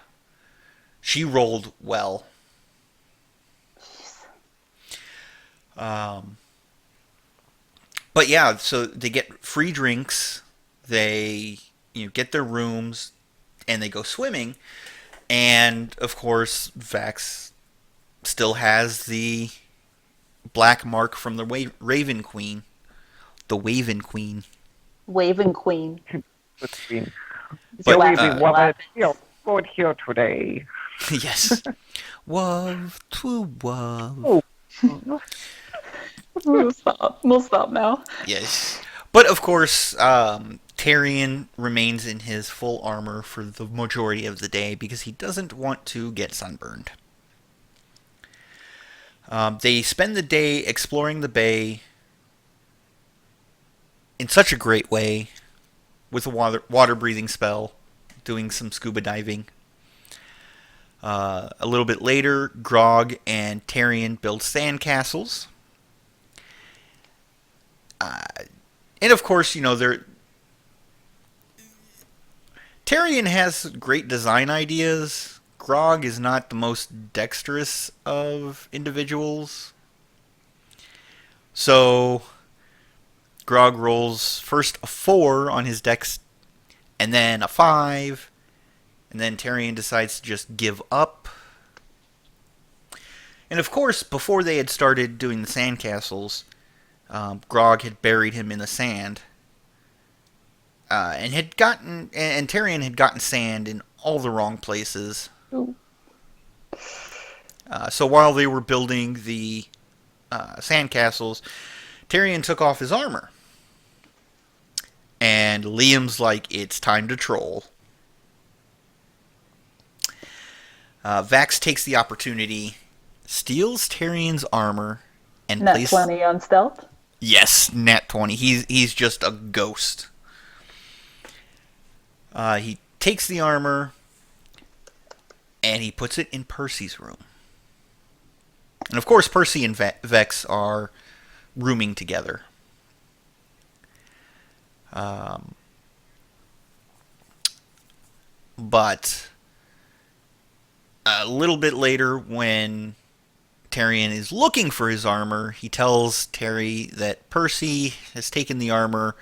she rolled well. But yeah, so they get free drinks, they get their rooms, and they go swimming. And of course, Vex still has the black mark from the Raven Queen. The Waven Queen. Waving Queen. Between. But, So we uh, want to good here today. Yes. Wove to wove. Oh. We'll stop. We'll stop now. Yes. But of course, Tyrion remains in his full armor for the majority of the day because he doesn't want to get sunburned. They spend the day exploring the bay in such a great way with a water-breathing spell, doing some scuba diving. A little bit later, Grog and Tyrion build sandcastles. And of course, Tyrion has great design ideas. Grog is not the most dexterous of individuals. So, Grog rolls first a 4 on his dex, and then a 5, and then Tyrion decides to just give up. And of course, before they had started doing the sandcastles, Grog had buried him in the sand, and Tyrion had gotten sand in all the wrong places. Ooh. So while they were building the sandcastles, Tyrion took off his armor, and Liam's like, "It's time to troll." Vax takes the opportunity, steals Tyrion's armor, and Nat 20 on stealth. Yes, nat 20. He's just a ghost. He takes the armor, and he puts it in Percy's room. And of course, Percy and Vex are rooming together. But a little bit later, when Tyrion is looking for his armor, he tells Terry that Percy has taken the armor,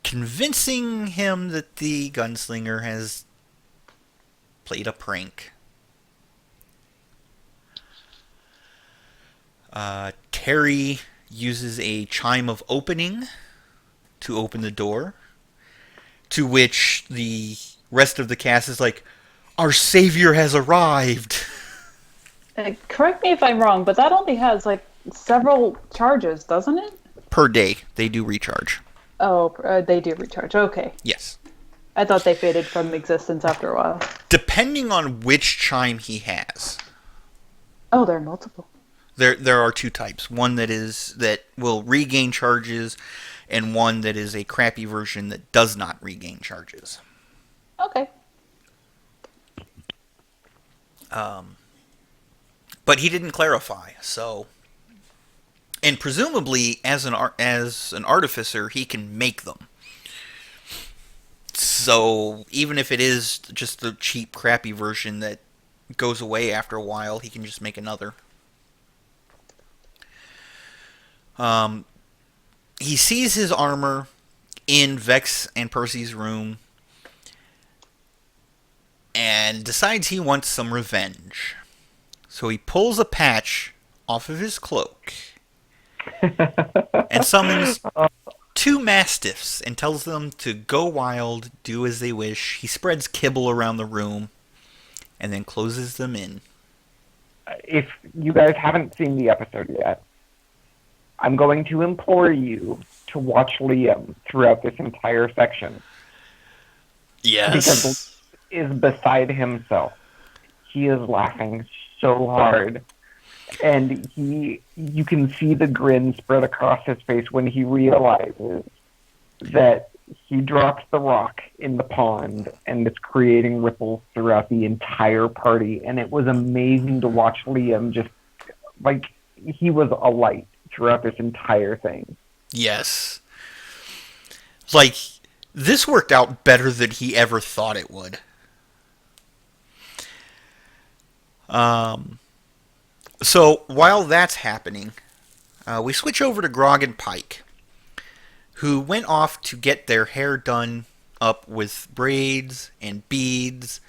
convincing him that the gunslinger has played a prank. Terry uses a chime of opening to open the door, to which the rest of the cast is like, "Our savior has arrived!" Correct me if I'm wrong, but that only has like several charges, doesn't it? Per day, they do recharge. Oh, they do recharge. Okay. Yes. I thought they faded from existence after a while. Depending on which chime he has. Oh, there are multiple. There are two types. One that will regain charges, and one that is a crappy version that does not regain charges. Okay. But he didn't clarify, so. And presumably, as an artificer, he can make them. So even if it is just the cheap, crappy version that goes away after a while, he can just make another. He sees his armor in Vex and Percy's room and decides he wants some revenge. So he pulls a patch off of his cloak and summons 2 mastiffs and tells them to go wild, do as they wish. He spreads kibble around the room and then closes them in. If you guys haven't seen the episode yet, I'm going to implore you to watch Liam throughout this entire section because Liam Yes. is beside himself. He is laughing so hard, and you can see the grin spread across his face when he realizes that he drops the rock in the pond and it's creating ripples throughout the entire party. And it was amazing to watch Liam just like he was a light throughout this entire thing. Yes. Like, this worked out better than he ever thought it would. So while that's happening, we switch over to Grog and Pike, who went off to get their hair done up with braids and beads,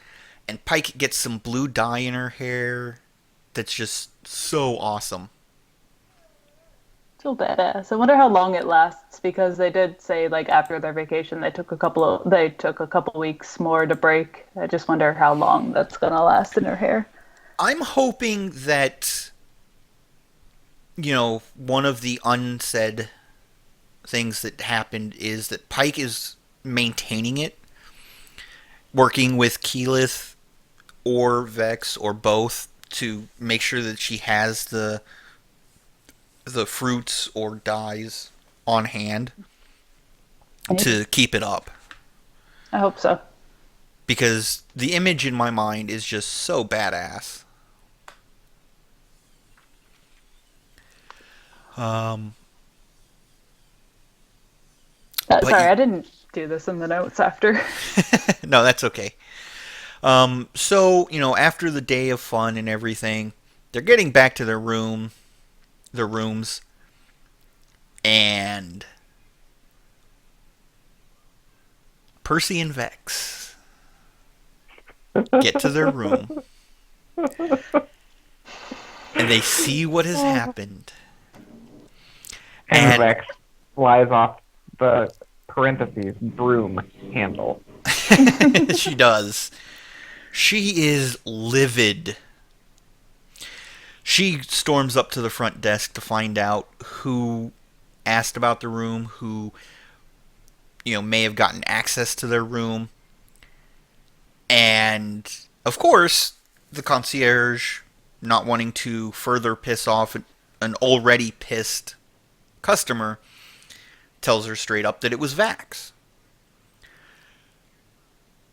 and Pike gets some blue dye in her hair that's just so awesome. So badass. I wonder how long it lasts because they did say like after their vacation they took a couple weeks more to break. I just wonder how long that's gonna last in her hair. I'm hoping that, one of the unsaid things that happened is that Pike is maintaining it, working with Keyleth or Vex or both to make sure that she has the fruits or dyes on hand to keep it up. I hope so. Because the image in my mind is just so badass. Sorry, I didn't do this in the notes after. No, that's okay. So, after the day of fun and everything, they're getting back to their rooms, and Percy and Vex get to their room, and they see what has happened. And Vex flies off the parentheses broom handle. She does. She is livid. She storms up to the front desk to find out who asked about the room, who, may have gotten access to their room. And, of course, the concierge, not wanting to further piss off an already pissed customer, tells her straight up that it was Vax.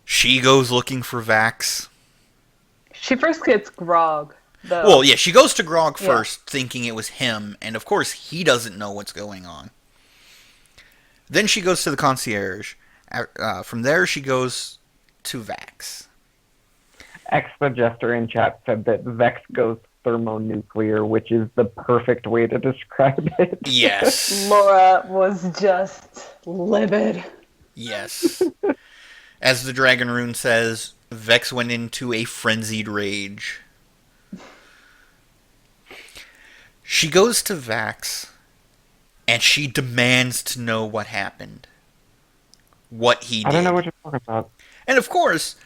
She goes looking for Vax. She first gets Grog, though. Well, yeah, she goes to Grog first, thinking it was him, and of course he doesn't know what's going on. Then she goes to the concierge. From there, she goes to Vax. X the Jester in chat said that Vex goes thermonuclear, which is the perfect way to describe it. Yes. Laura was just livid. Yes. As the Dragon Rune says, Vex went into a frenzied rage. She goes to Vax, and she demands to know what happened. What he did. I don't know what you're talking about. And of course,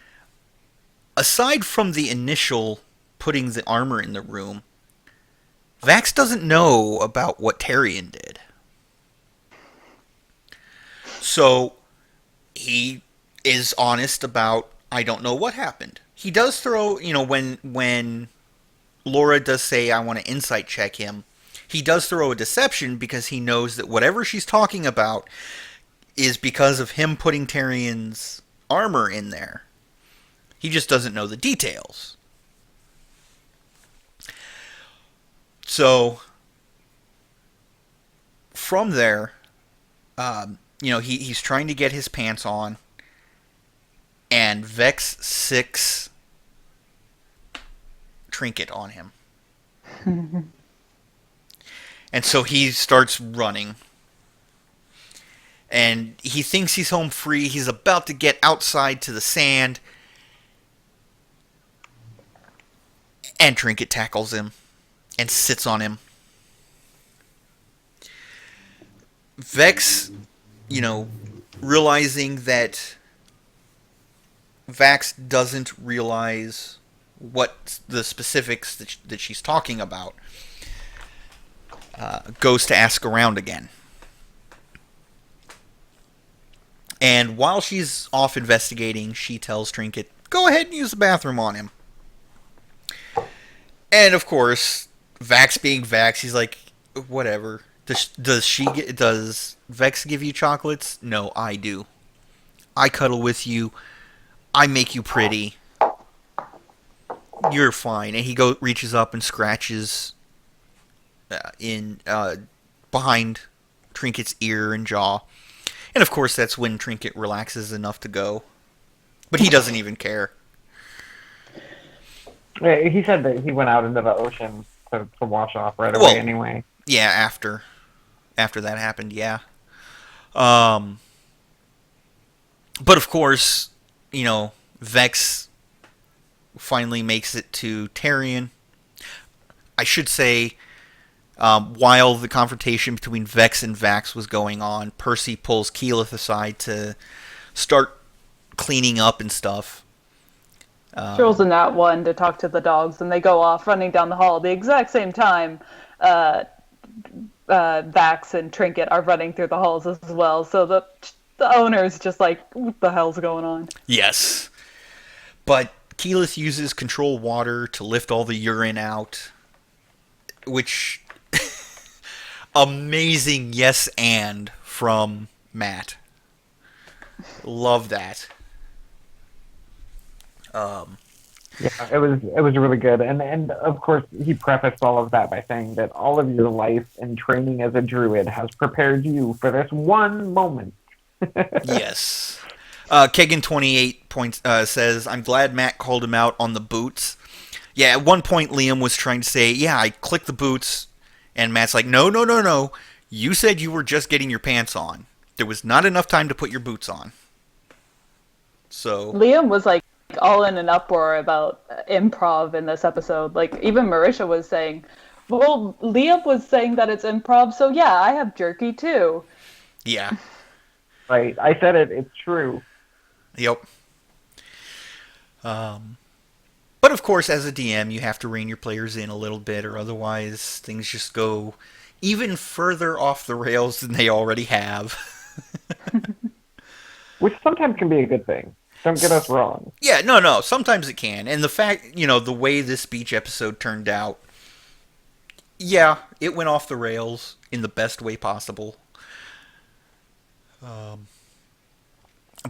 aside from the initial putting the armor in the room, Vax doesn't know about what Tyrion did. So, he is honest about, I don't know what happened. He does throw, when Laura does say, I want to insight check him, he does throw a deception because he knows that whatever she's talking about is because of him putting Tyrion's armor in there. He just doesn't know the details. So, from there, he's trying to get his pants on, and Vex 6 trinket on him. And so he starts running. And he thinks he's home free. He's about to get outside to the sand. And Trinket tackles him and sits on him. Vex, realizing that Vax doesn't realize what the specifics that she's talking about, goes to ask around again. And while she's off investigating, she tells Trinket, go ahead and use the bathroom on him. And of course, Vax being Vax, he's like, whatever. Does Vex give you chocolates? No, I do. I cuddle with you. I make you pretty. You're fine. And he reaches up and scratches behind Trinket's ear and jaw. And of course, that's when Trinket relaxes enough to go. But he doesn't even care. He said that he went out into the ocean to wash off right away anyway. Yeah, after that happened, yeah. But of course, Vex finally makes it to Tarion. I should say, while the confrontation between Vex and Vax was going on, Percy pulls Keyleth aside to start cleaning up and stuff. Jules and that one to talk to the dogs, and they go off running down the hall at the exact same time. Vax and Trinket are running through the halls as well, so the owner's just like, what the hell's going on? Yes. But Keyleth uses control water to lift all the urine out, which... amazing yes and from Matt. Love that. Yeah, it was really good, and of course he prefaced all of that by saying that all of your life and training as a druid has prepared you for this one moment. Yes. Kegan28 says, I'm glad Matt called him out on the boots. Yeah, at one point Liam was trying to say, yeah, I clicked the boots, and Matt's like, no. You said you were just getting your pants on. There was not enough time to put your boots on. So Liam was like all in an uproar about improv in this episode. Like even Marisha was saying, well, Liam was saying that it's improv, so yeah, I have jerky too. Yeah. Right. I said it. It's true. Yep. But of course, as a DM, you have to rein your players in a little bit, or otherwise things just go even further off the rails than they already have. Which sometimes can be a good thing. Don't get us wrong. Yeah, no. Sometimes it can. And the fact, the way this beach episode turned out, yeah, it went off the rails in the best way possible.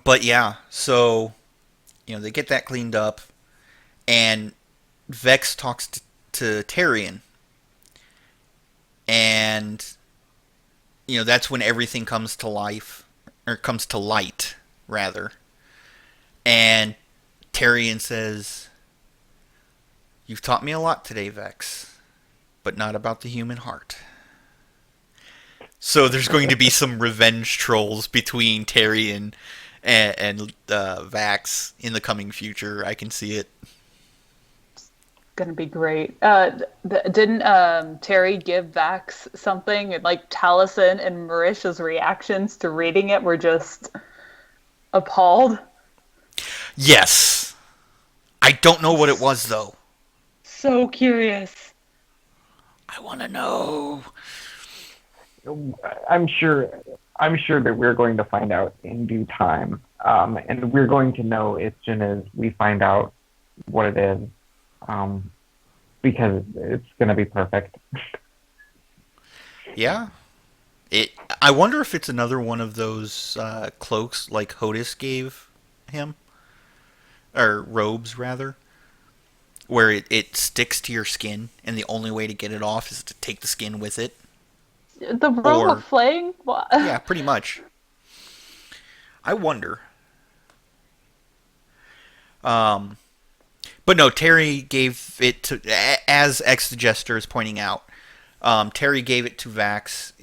But yeah, so, they get that cleaned up. And Vex talks to Tarion. And, that's when everything comes to life. Or comes to light, rather. And Tarion says, you've taught me a lot today, Vex. But not about the human heart. So there's going to be some revenge trolls between Tarion and Vax in the coming future. I can see it. Gonna be great. Didn't Terry give Vax something? And like Taliesin and Marisha's reactions to reading it were just appalled. Yes. I don't know what it was though. So curious. I want to know. I'm sure that we're going to find out in due time, and we're going to know as soon as we find out what it is. Because it's going to be perfect. Yeah. I wonder if it's another one of those cloaks like Hodis gave him. Or robes, rather. Where it sticks to your skin, and the only way to get it off is to take the skin with it. The robe of flaying? What? Yeah, pretty much. I wonder. But no, Terry gave it to, as X the Jester is pointing out, Terry gave it to Vax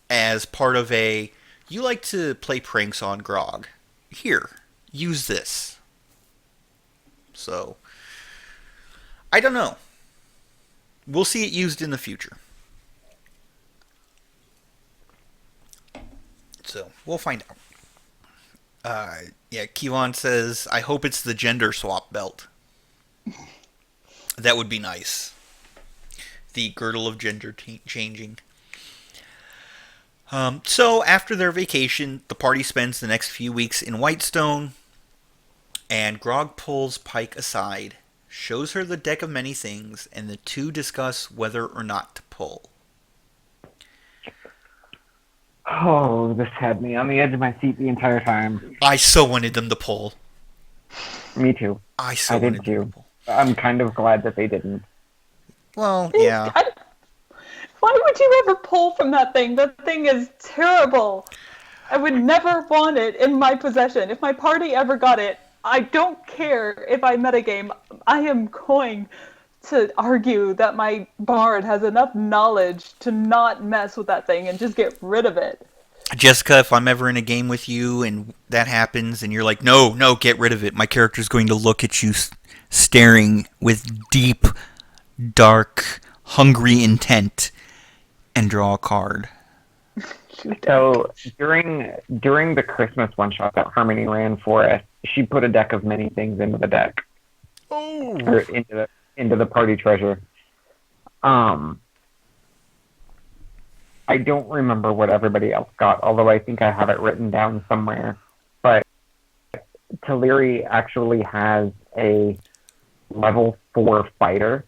as part of you like to play pranks on Grog. Here, use this. So, I don't know. We'll see it used in the future. So, we'll find out. Yeah, Kevon says, I hope it's the gender swap belt. That would be nice. The girdle of gender changing. So after their vacation, the party spends the next few weeks in Whitestone, and Grog pulls Pike aside, shows her the deck of many things, and the two discuss whether or not to pull. Oh, this had me on the edge of my seat the entire time. I so wanted them to pull. Me too. I so I did wanted them to too. pull. I'm kind of glad that they didn't. Well, yeah. Why would you ever pull from that thing? That thing is terrible. I would never want it in my possession. If my party ever got it, I don't care if I metagame. I am going to argue that my bard has enough knowledge to not mess with that thing and just get rid of it. Jessica, if I'm ever in a game with you and that happens and you're like, no, no, get rid of it, my character's going to look at you staring with deep, dark, hungry intent and draw a card. So during the Christmas one shot that Harmony ran for us, she put a deck of many things into the deck. Oh. Or into the party treasure. I don't remember what everybody else got, although I think I have it written down somewhere. But Taliri actually has a level 4 fighter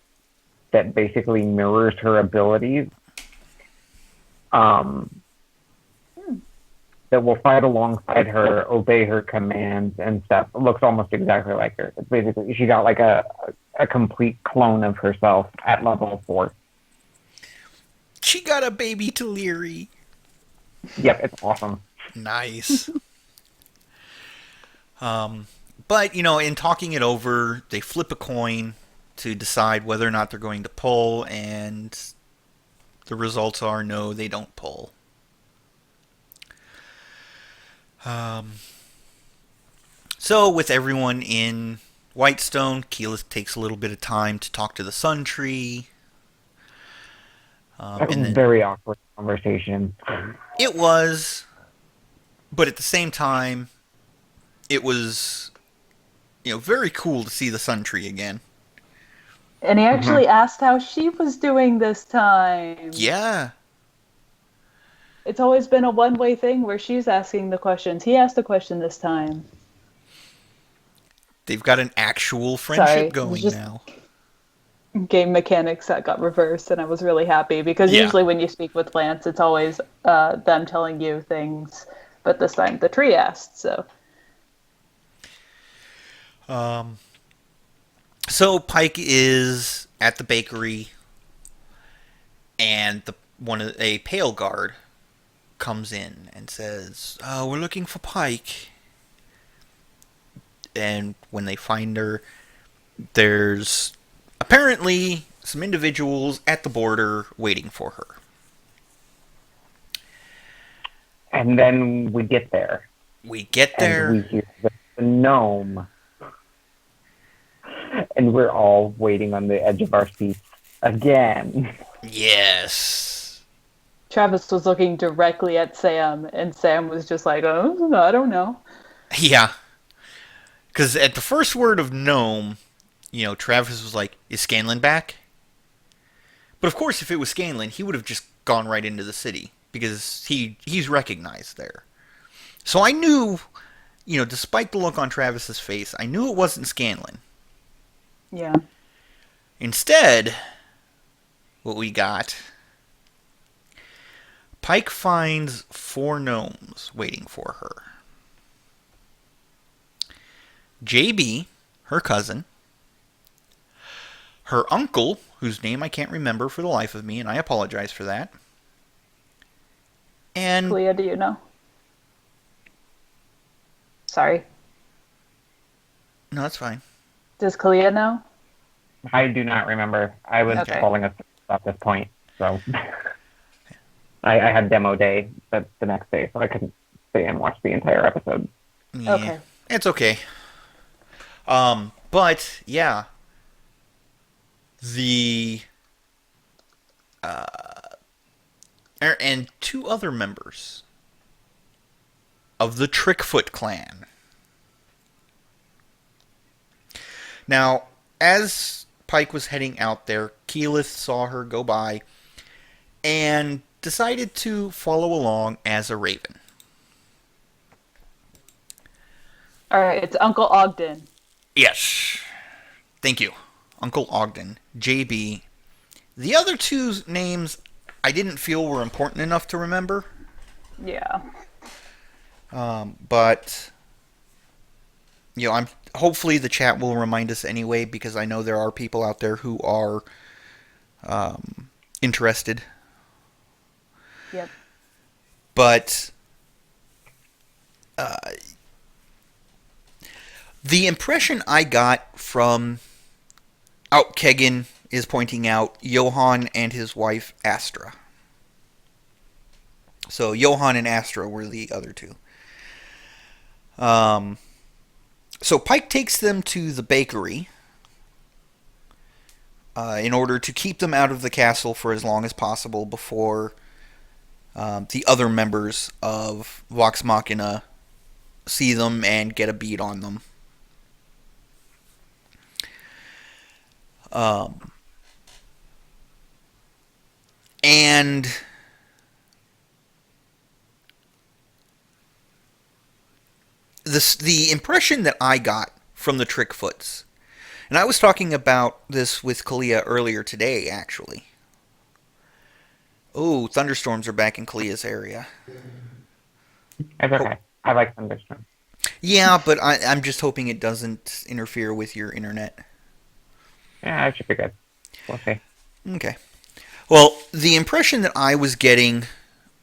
that basically mirrors her abilities. That will fight alongside her, obey her commands and stuff. It looks almost exactly like her. It's basically, she got like a complete clone of herself at level 4. She got a baby Taliri. Yep, it's awesome. Nice. But, in talking it over, they flip a coin to decide whether or not they're going to pull, and the results are no, they don't pull. So with everyone in Whitestone, Keyleth takes a little bit of time to talk to the Sundry. That was a very awkward conversation. It was, but at the same time, it was, very cool to see the Sundry again. And he actually asked how she was doing this time. Yeah. It's always been a one-way thing where she's asking the questions. He asked the question this time. They've got an actual friendship going now. Game mechanics that got reversed, and I was really happy because usually when you speak with Lance, it's always them telling you things, but this time the tree asked. So Pike is at the bakery, and a pale guard comes in and says, "We're looking for Pike." And when they find her, there's apparently some individuals at the border waiting for her. And then we get there. And we hear the gnome. And we're all waiting on the edge of our seats again. Yes. Travis was looking directly at Sam, and Sam was just like, "Oh, I don't know." Yeah. Because at the first word of gnome, Travis was like, "Is Scanlan back?" But of course, if it was Scanlan, he would have just gone right into the city, because he's recognized there. So I knew, despite the look on Travis's face, I knew it wasn't Scanlan. Yeah. Instead, what we got, Pike finds 4 gnomes waiting for her. JB, her cousin, her uncle, whose name I can't remember for the life of me, and I apologize for that. And Leah, do you know? Sorry. No, that's fine. Does Kalia know? I do not remember. I was calling us at this point, so I had demo day the next day, so I couldn't stay and watch the entire episode. Yeah, okay. It's okay. But yeah, and 2 other members of the Trickfoot clan. Now, as Pike was heading out there, Keyleth saw her go by, and decided to follow along as a raven. All right, it's Uncle Ogden. Yes. Thank you. Uncle Ogden, JB. The other two names I didn't feel were important enough to remember. Yeah. But I'm hopefully the chat will remind us anyway, because I know there are people out there who are interested. Yep. But the impression I got from Kegan is pointing out Johann and his wife Astra. So Johann and Astra were the other two. So Pike takes them to the bakery in order to keep them out of the castle for as long as possible before the other members of Vox Machina see them and get a beat on them. And the impression that I got from the Trickfoots, and I was talking about this with Kalia earlier today, actually. Oh, thunderstorms are back in Kalia's area. It's okay. I like thunderstorms. Yeah, but I'm just hoping it doesn't interfere with your internet. Yeah, it should be good. We'll see. Okay. Well, the impression that I was getting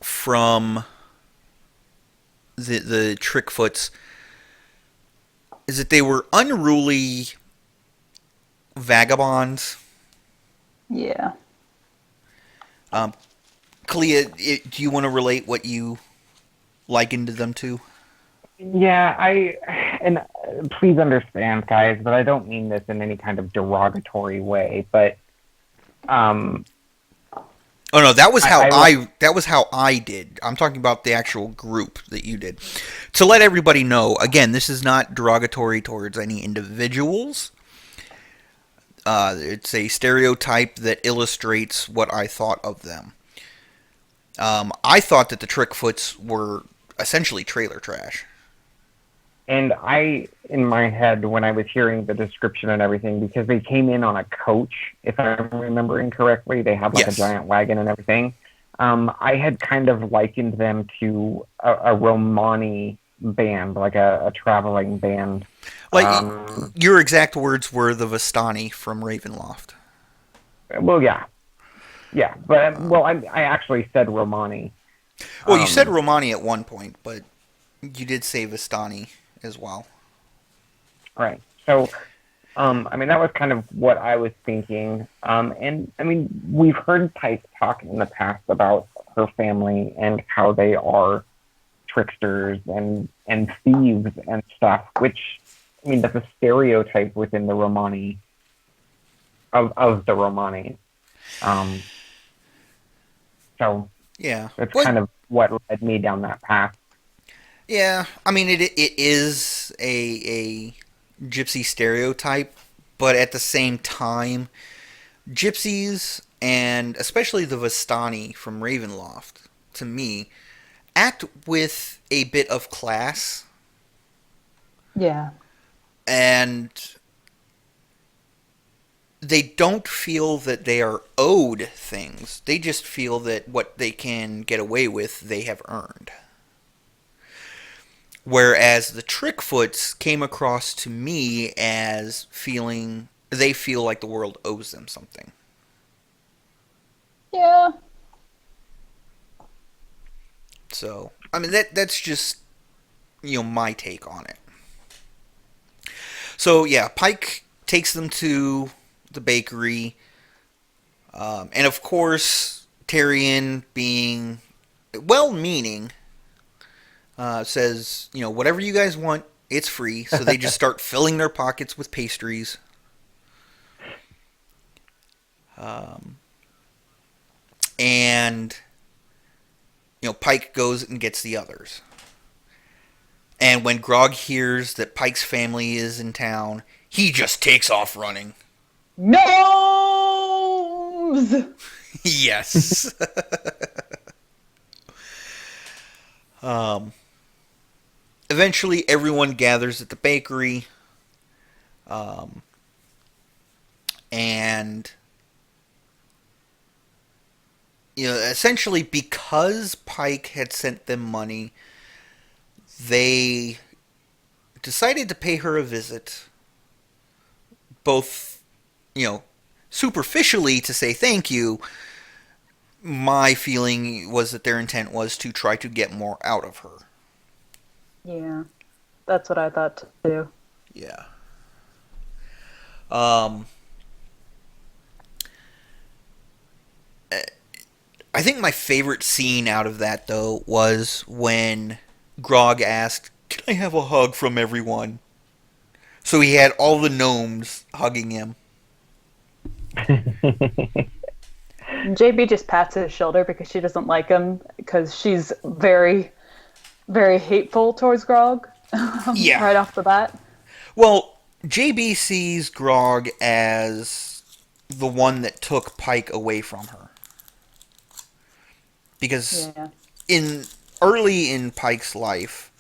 from the Trickfoots is that they were unruly vagabonds. Yeah. Kalia, do you want to relate what you likened them to? Yeah, and please understand, guys, but I don't mean this in any kind of derogatory way, but Oh no, that was how I did. I'm talking about the actual group that you did. To let everybody know, again, this is not derogatory towards any individuals. It's a stereotype that illustrates what I thought of them. I thought that the Trickfoots were essentially trailer trash. And in my head, when I was hearing the description and everything, because they came in on a coach, if I'm remembering correctly, they had like a giant wagon and everything. I had kind of likened them to a Romani band, like a traveling band. Like, your exact words were the Vistani from Ravenloft. Well, yeah. Yeah, but, I actually said Romani. Well, you said Romani at one point, but you did say Vistani as well. Right. So, that was kind of what I was thinking. And, we've heard Pike talk in the past about her family and how they are tricksters and thieves and stuff, which, that's a stereotype within the Romani, of the Romani. So, yeah, that's kind of what led me down that path. Yeah, it is a gypsy stereotype, but at the same time, gypsies, and especially the Vistani from Ravenloft, to me, act with a bit of class. Yeah. And they don't feel that they are owed things. They just feel that what they can get away with, they have earned. Whereas the Trickfoots came across to me as they feel like the world owes them something. Yeah. So, that's just, my take on it. So, yeah, Pike takes them to the bakery. And of course, Tyrion, being well-meaning, says, whatever you guys want, it's free. So they just start filling their pockets with pastries. And, Pike goes and gets the others. And when Grog hears that Pike's family is in town, he just takes off running. Gnomes! Yes. Um, Eventually, everyone gathers at the bakery, um, and essentially because Pike had sent them money, they decided to pay her a visit, both, you know, superficially to say thank you. My feeling was that their intent was to try to get more out of her. Yeah, that's what I thought too. Yeah. Um, I think my favorite scene out of that, though, was when Grog asked, "Can I have a hug from everyone?" So he had all the gnomes hugging him. JB just pats his shoulder because she doesn't like him because she's very, very hateful towards Grog Yeah. right off the bat. Well, JB sees Grog as the one that took Pike away from her. Because Yeah, in early in Pike's life,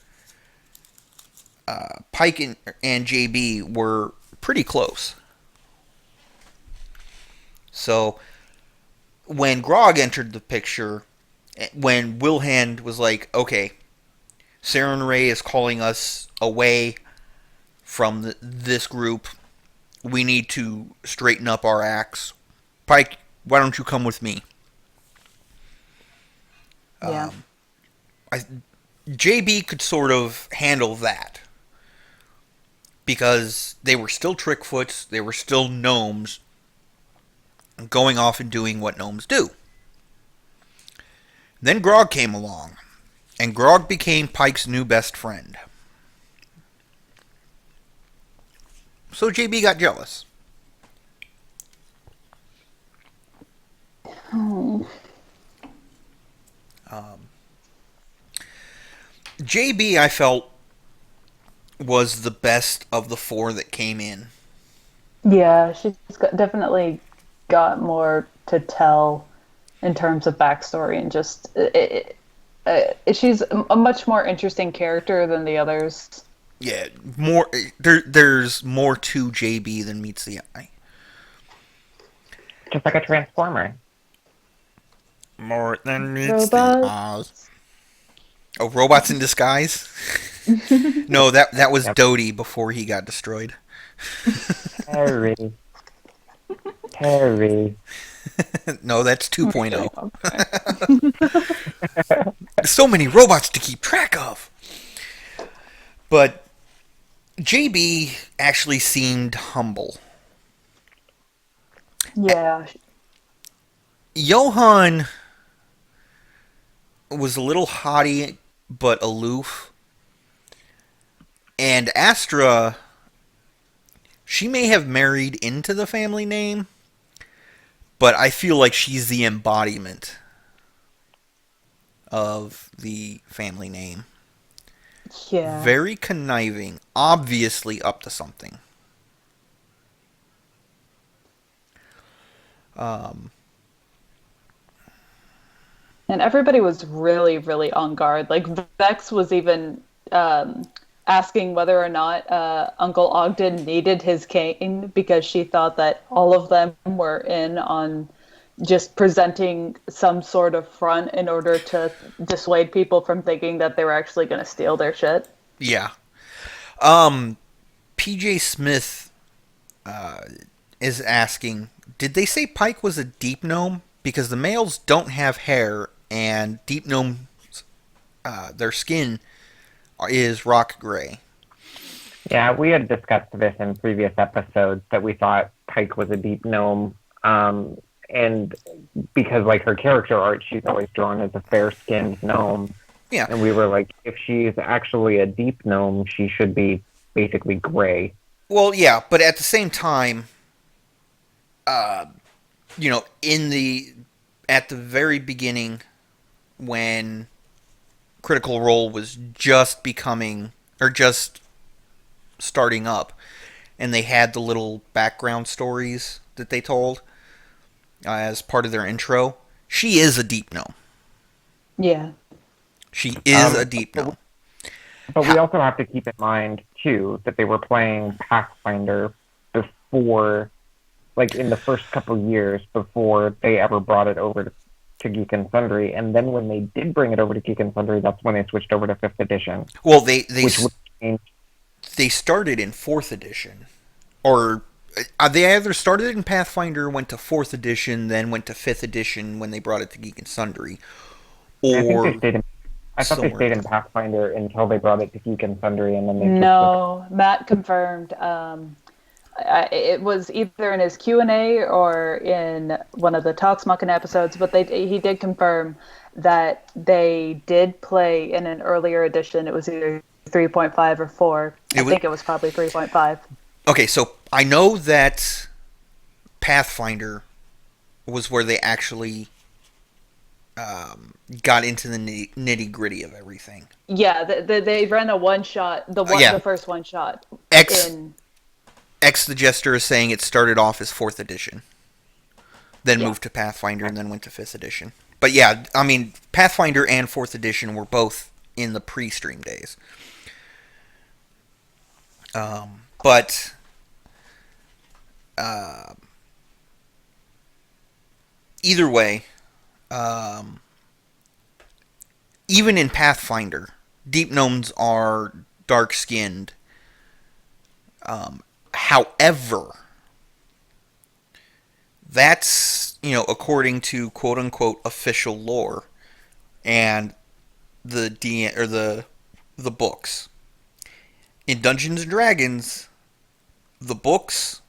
Pike and JB were pretty close. So when Grog entered the picture, when Wilhand was like, "Okay, Saren Ray is calling us away from this group. We need to straighten up our acts. Pike, why don't you come with me?" yeah, I, JB could sort of handle that because they were still Trickfoots, they were still gnomes, going off and doing what gnomes do. Then Grog came along, and Grog became Pike's new best friend. So JB got jealous. oh, JB, I felt, was the best of the four that came in. yeah. Definitely got more to tell in terms of backstory and just she's a much more interesting character than the others. Yeah, there's more to JB than meets the eye. Just like a transformer. More than meets the eye. Robots. Oh, robots in disguise? No, that was Yep. Dodie before he got destroyed. Terry. Terry. No, that's 2.0. Okay. So many robots to keep track of. But JB actually seemed humble. Yeah. Johann was a little haughty but aloof. And Astra, she may have married into the family name, but I feel like she's the embodiment of the family name. Yeah. Very conniving, obviously up to something. Um, And everybody was really, really on guard. Like Vex was even asking whether or not Uncle Ogden needed his cane because she thought that all of them were in on just presenting some sort of front in order to dissuade people from thinking that they were actually going to steal their shit. yeah. PJ Smith is asking, did they say Pike was a deep gnome? Because the males don't have hair, and deep gnomes, their skin is rock gray. Yeah, we had discussed this in previous episodes that we thought Pike was a deep gnome. And because, like, her character art, she's always drawn as a fair-skinned gnome. Yeah. And we were like, if she's actually a deep gnome, she should be basically gray. Well, yeah, but at the same time, at the very beginning, when Critical Role was just becoming, or just starting up, and they had the little background stories that they told as part of their intro, she is a deep gnome. Yeah. She is a deep But, gnome. but we How, also have to keep in mind, too, that they were playing Pathfinder before, like in the first couple years before they ever brought it over to Geek and Sundry. And then when they did bring it over to Geek and Sundry, that's when they switched over to 5th edition, well, they they which would change. they started in fourth edition, or they either started in Pathfinder, went to fourth edition, then went to fifth edition when they brought it to Geek and Sundry, I think they or stayed in. I thought they somewhere stayed in in there. Pathfinder until they brought it to Geek and Sundry, and then they switched it. No, Matt confirmed. It was either in his Q&A or in one of the Talks Muckin episodes, but he did confirm that they did play in an earlier edition. It was either 3.5 or 4. I think it was probably 3.5. Okay, so I know that Pathfinder was where they actually got into the nitty gritty of everything. Yeah, they ran a one shot, Yeah. the first one shot X in. X the Jester is saying it started off as fourth edition, then Yeah. moved to Pathfinder, and then went to fifth edition. But yeah, I mean Pathfinder and fourth edition were both in the pre-stream days. But either way, um, even in Pathfinder, deep gnomes are dark skinned. However, that's according to quote unquote official lore and the books. In Dungeons and Dragons, the books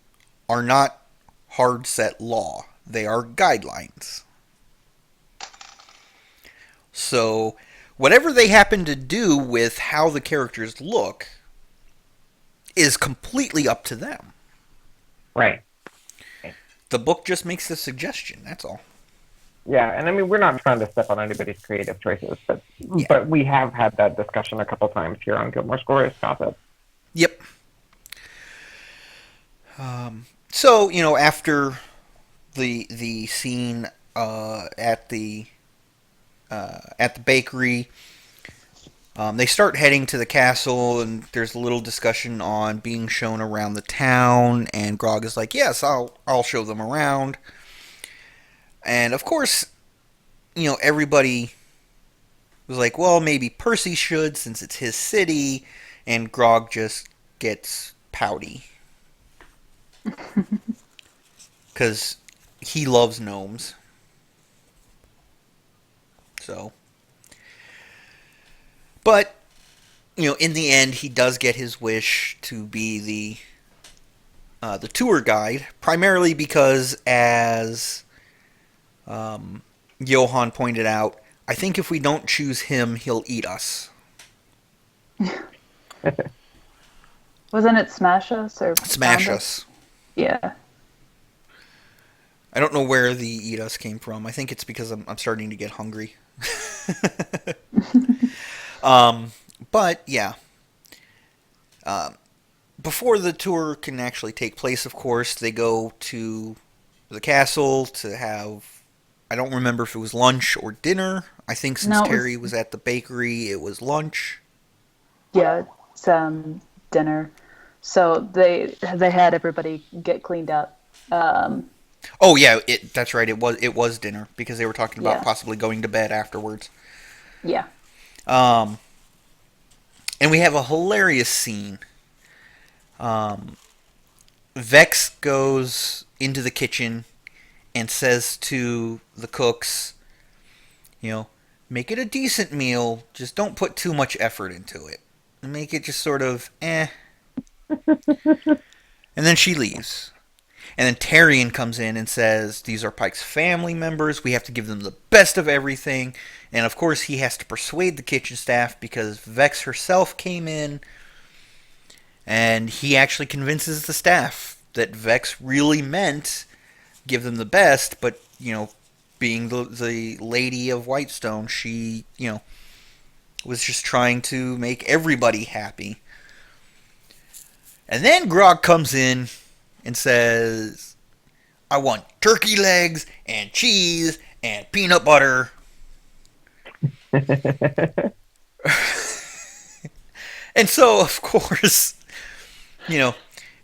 are not hard set law. They are guidelines. So, whatever they happen to do with how the characters look is completely up to them. Right. The book just makes a suggestion, that's all. Yeah, and I mean, we're not trying to step on anybody's creative choices, but we have had that discussion a couple times here on Gilmore's Glorious Gossip. Yep. So, after the scene at the bakery, they start heading to the castle, and there's a little discussion on being shown around the town. And Grog is like, "Yes, I'll show them around." And of course, everybody was like, "Well, maybe Percy should, since it's his city." And Grog just gets pouty because he loves gnomes. So, but in the end, he does get his wish to be the tour guide, primarily because, as Johan pointed out, I think if we don't choose him, he'll eat us. Wasn't it Smash Us or Smash Pound us. Yeah. I don't know where the eat us came from. I think it's because I'm starting to get hungry. But yeah. Before the tour can actually take place, of course, they go to the castle to have, I don't remember if it was lunch or dinner. I think since No, Terry was at the bakery, it was lunch. Yeah, it's dinner. So they had everybody get cleaned up. Oh yeah, that's right. It was dinner because they were talking about Yeah. possibly going to bed afterwards. Yeah. And we have a hilarious scene. Vex goes into the kitchen and says to the cooks, make it a decent meal. Just don't put too much effort into it. Make it just sort of eh. And then she leaves. And then Tyrion comes in and says, these are Pike's family members. We have to give them the best of everything. And of course, he has to persuade the kitchen staff because Vex herself came in. And he actually convinces the staff that Vex really meant give them the best. But, being the Lady of Whitestone, she, was just trying to make everybody happy. And then Grog comes in and says, I want turkey legs and cheese and peanut butter. And so, of course, you know,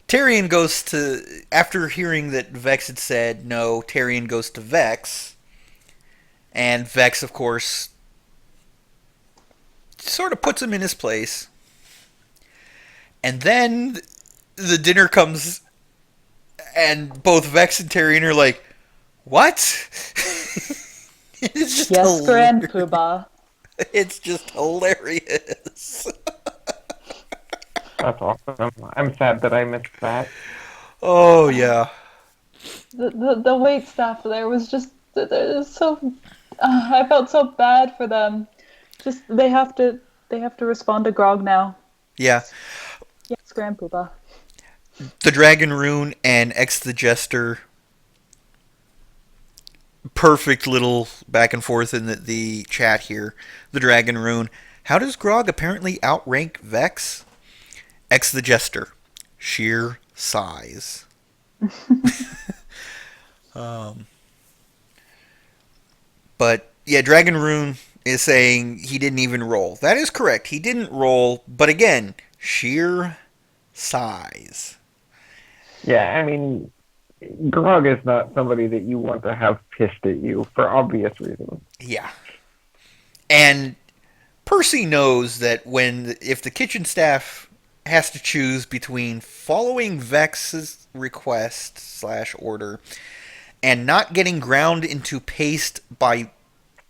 Tyrion goes to, after hearing that Vex had said no, Tyrion goes to Vex, and Vex, of course, sort of puts him in his place. And then the dinner comes, and both Vex and Tyrion are like, "What?" It's just Yes, Grand hilarious. Poobah. It's just hilarious. That's awesome. I'm sad that I missed that. Oh yeah, The wait staff there was just they're so. I felt so bad for them. Just they have to respond to Grog now. yeah. Yes, Grand Poobah. The Dragon Rune and X the Jester. Perfect little back and forth in the chat here. The Dragon Rune. How does Grog apparently outrank Vex? X the Jester. Sheer size. But yeah, Dragon Rune is saying he didn't even roll. That is correct. He didn't roll, but again, sheer size. Yeah, I mean, Grog is not somebody that you want to have pissed at you for obvious reasons. Yeah. And Percy knows that if the kitchen staff has to choose between following Vex's request slash order and not getting ground into paste by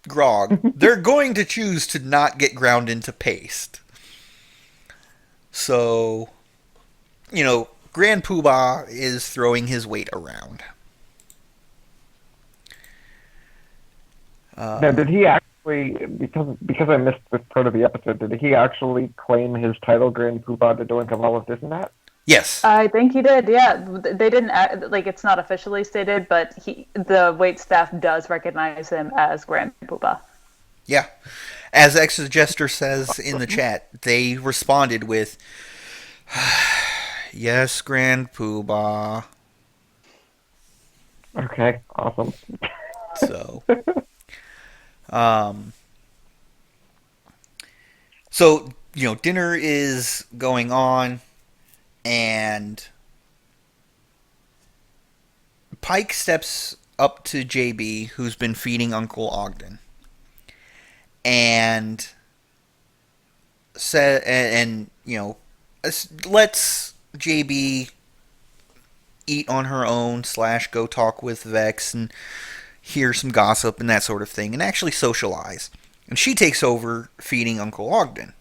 Grog, they're going to choose to not get ground into paste. So, Grand Poobah is throwing his weight around. Now, did he actually, because I missed this part of the episode, did he actually claim his title, Grand Poobah, to doink of all of this and that? Yes. I think he did. Yeah, they didn't it's not officially stated, but the wait staff does recognize him as Grand Poobah. Yeah. As X Jester says in the chat, they responded with, "Yes, Grand Poobah." Okay, awesome. So, um, so dinner is going on, and Pike steps up to JB, who's been feeding Uncle Ogden, and lets JB eat on her own / go talk with Vex and hear some gossip and that sort of thing, and actually socialize. And she takes over feeding Uncle Ogden,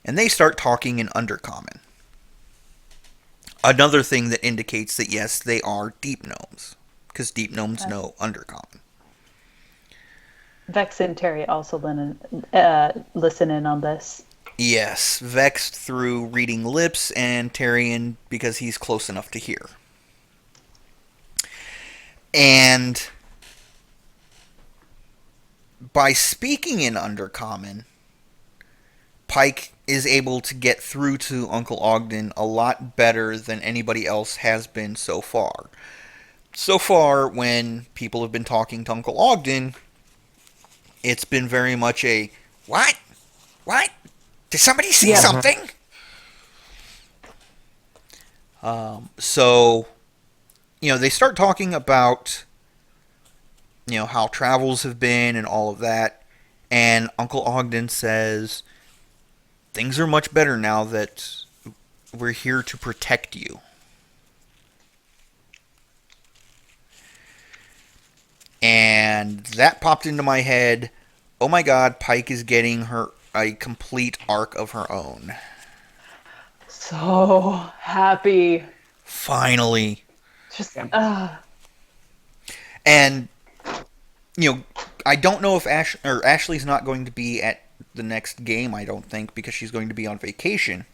and they start talking in Undercommon. Another thing that indicates that yes, they are deep gnomes, because deep gnomes know Undercommon. Vex and Terry also listen in on this. Yes, Vex through reading lips, and Tyrion because he's close enough to hear. And by speaking in Undercommon, Pike is able to get through to Uncle Ogden a lot better than anybody else has been so far. So far, when people have been talking to Uncle Ogden, it's been very much a, "What? What? Did somebody see something?" So, they start talking about, how travels have been and all of that. And Uncle Ogden says, "Things are much better now that we're here to protect you." And that popped into my head. Oh my God, Pike is getting her a complete arc of her own. So happy. Finally. Just And I don't know if Ashley's not going to be at the next game, I don't think, because she's going to be on vacation.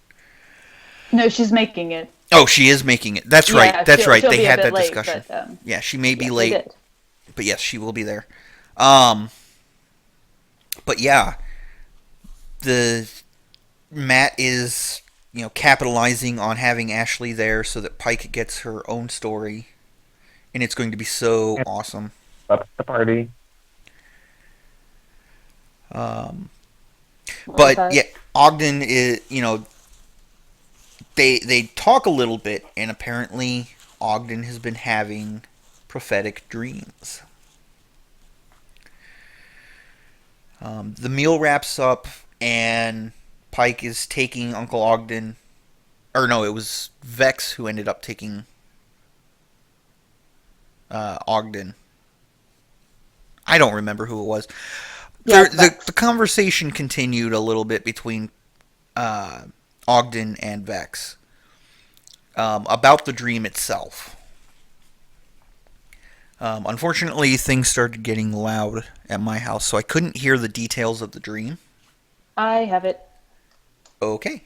No, she's making it. Oh, she is making it. That's right. That's right. She'll They be a had bit that late, discussion. but, yeah, she may be they late, did. but yes, she will be there. But yeah, the Matt is capitalizing on having Ashley there so that Pike gets her own story, and it's going to be so awesome. That's the party. What was But yeah, that? Ogden is, they talk a little bit, and apparently Ogden has been having prophetic dreams. The meal wraps up, and Pike is taking Uncle Ogden, or no, it was Vex who ended up taking Ogden. I don't remember who it was. Yeah, it's The Vex. conversation continued a little bit between uh, Ogden and Vex about the dream itself. Unfortunately, things started getting loud at my house, so I couldn't hear the details of the dream. I have it. Okay.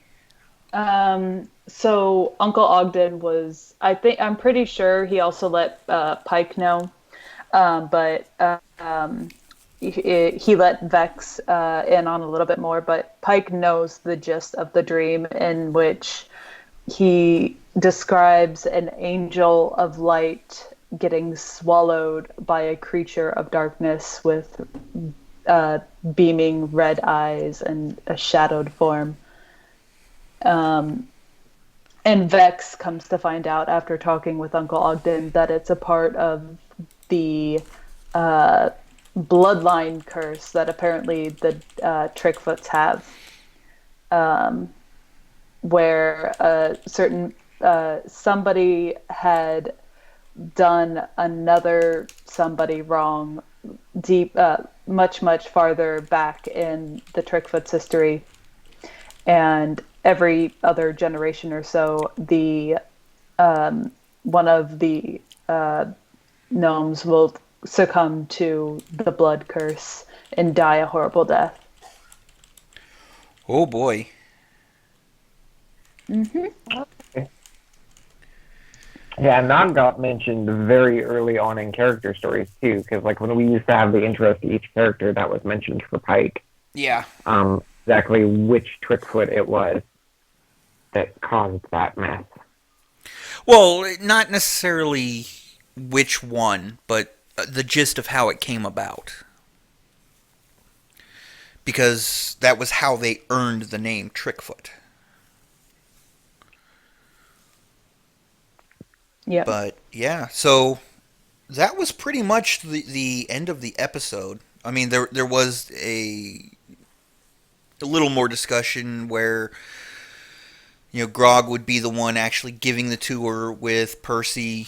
So Uncle Ogden was, I'm pretty sure he also let Pike know, but he let Vex in on a little bit more. But Pike knows the gist of the dream, in which he describes an angel of light getting swallowed by a creature of darkness with uh, beaming red eyes and a shadowed form. And Vex comes to find out after talking with Uncle Ogden that it's a part of the uh, bloodline curse that apparently the Trickfoots have, where a certain somebody had done another somebody wrong deep, much farther back in the Trickfoots' history, and every other generation or so, the one of the gnomes will succumb to the blood curse and die a horrible death. Oh boy. Yeah, Nog got mentioned very early on in character stories too, because like when we used to have the intros to each character, that was mentioned for Pike. Yeah. Exactly which Trickfoot it was that caused that mess. Well, not necessarily which one, but the gist of how it came about. Because that was how they earned the name Trickfoot. Yep. But yeah, so that was pretty much the end of the episode. I mean, there was a little more discussion where Grog would be the one actually giving the tour with Percy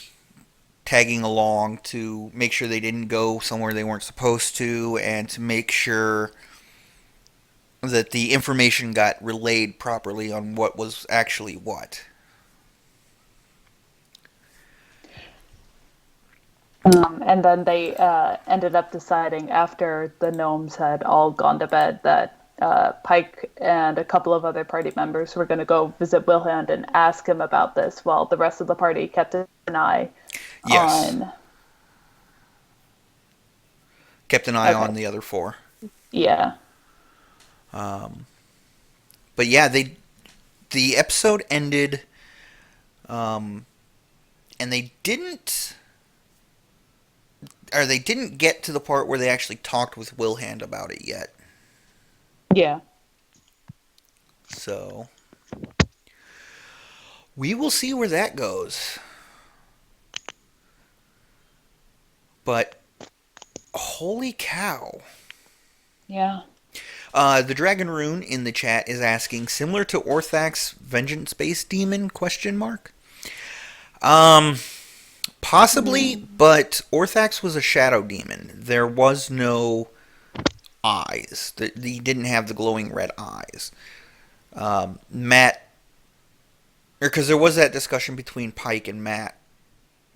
tagging along to make sure they didn't go somewhere they weren't supposed to, and to make sure that the information got relayed properly on what was actually what. And then they ended up deciding, after the gnomes had all gone to bed, that Pike and a couple of other party members were going to go visit Wilhand and ask him about this, while the rest of the party kept an eye Yes. on. Kept an eye Okay. on the other four. Yeah. But yeah, the episode ended, and they didn't get to the part where they actually talked with Wilhand about it yet. Yeah. So we will see where that goes. But holy cow. Yeah. The Dragon Rune in the chat is asking, similar to Orthax vengeance-based demon, question mark? Possibly, but Orthax was a shadow demon. There was no eyes. He didn't have the glowing red eyes. Matt, because there was that discussion between Pike and Matt,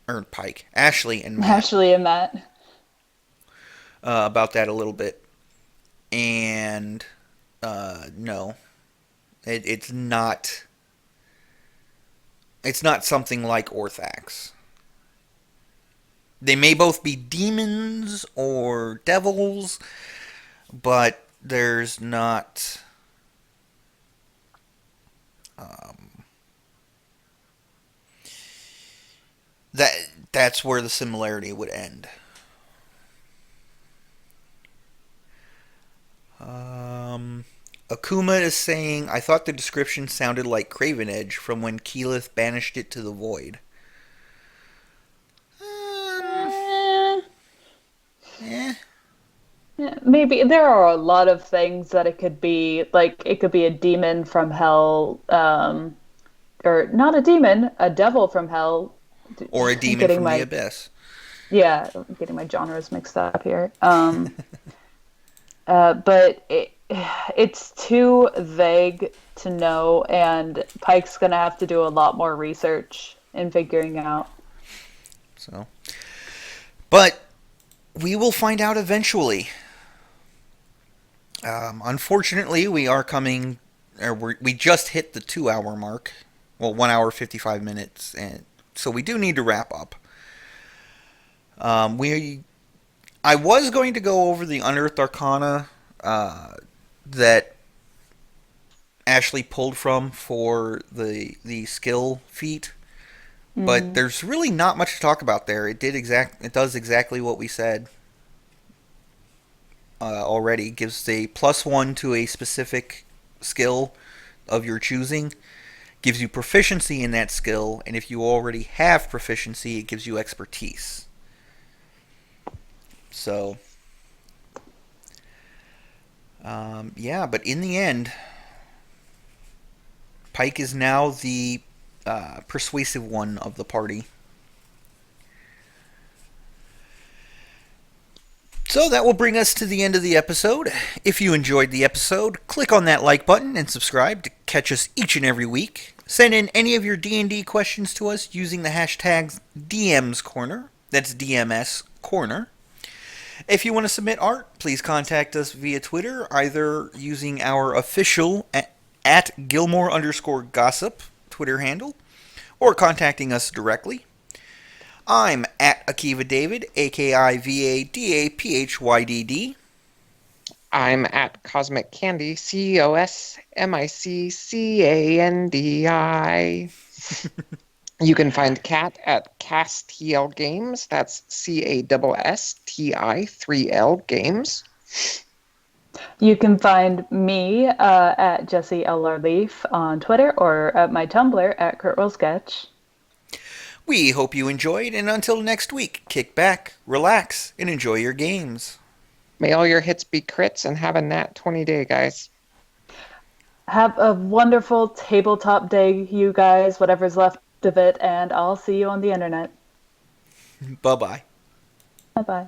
or Pike, Ashley and Matt, Ashley and Matt. about that a little bit. And no, it's not. It's not something like Orthax. They may both be demons or devils, but there's not. Um, that's where the similarity would end. Akuma is saying, I thought the description sounded like Craven Edge from when Keyleth banished it to the void. Um, Eh, eh. yeah, maybe there are a lot of things that it could be. Like it could be a demon from hell, or not a demon, a devil from hell. Or a I'm demon getting from the my abyss. yeah, I'm getting my genres mixed up here. But it's too vague to know, and Pike's gonna have to do a lot more research in figuring out. So, but we will find out eventually. Unfortunately, we are coming, or we just hit the 2 hour mark. Well, 1 hour 55 minutes, and so we do need to wrap up. We, I was going to go over the Unearthed Arcana that Ashley pulled from for the skill feat, but Hmm. there's really not much to talk about there. It does exactly what we said already. It gives a +1 to a specific skill of your choosing, gives you proficiency in that skill, and if you already have proficiency, it gives you expertise. So, yeah, but in the end, Pike is now the persuasive one of the party. So that will bring us to the end of the episode. If you enjoyed the episode, click on that like button and subscribe to catch us each and every week. Send in any of your D&D questions to us using the hashtags DMs Corner. That's DMS Corner. If you want to submit art, please contact us via Twitter, either using our official at Gilmore _ gossip Twitter handle, or contacting us directly. I'm at Akiva David, AKIVADAPHYDD. I'm at Cosmic Candy, COSMICCANDI. You can find Cat at Castiel Games. That's CASSTI 3L Games. You can find me at Jessie LR Leaf on Twitter or at my Tumblr at Kurt Sketch. We hope you enjoyed, and until next week, kick back, relax, and enjoy your games. May all your hits be crits and have a nat 20 day, guys. Have a wonderful tabletop day, you guys, whatever's left of it, and I'll see you on the internet. Bye bye. Bye bye.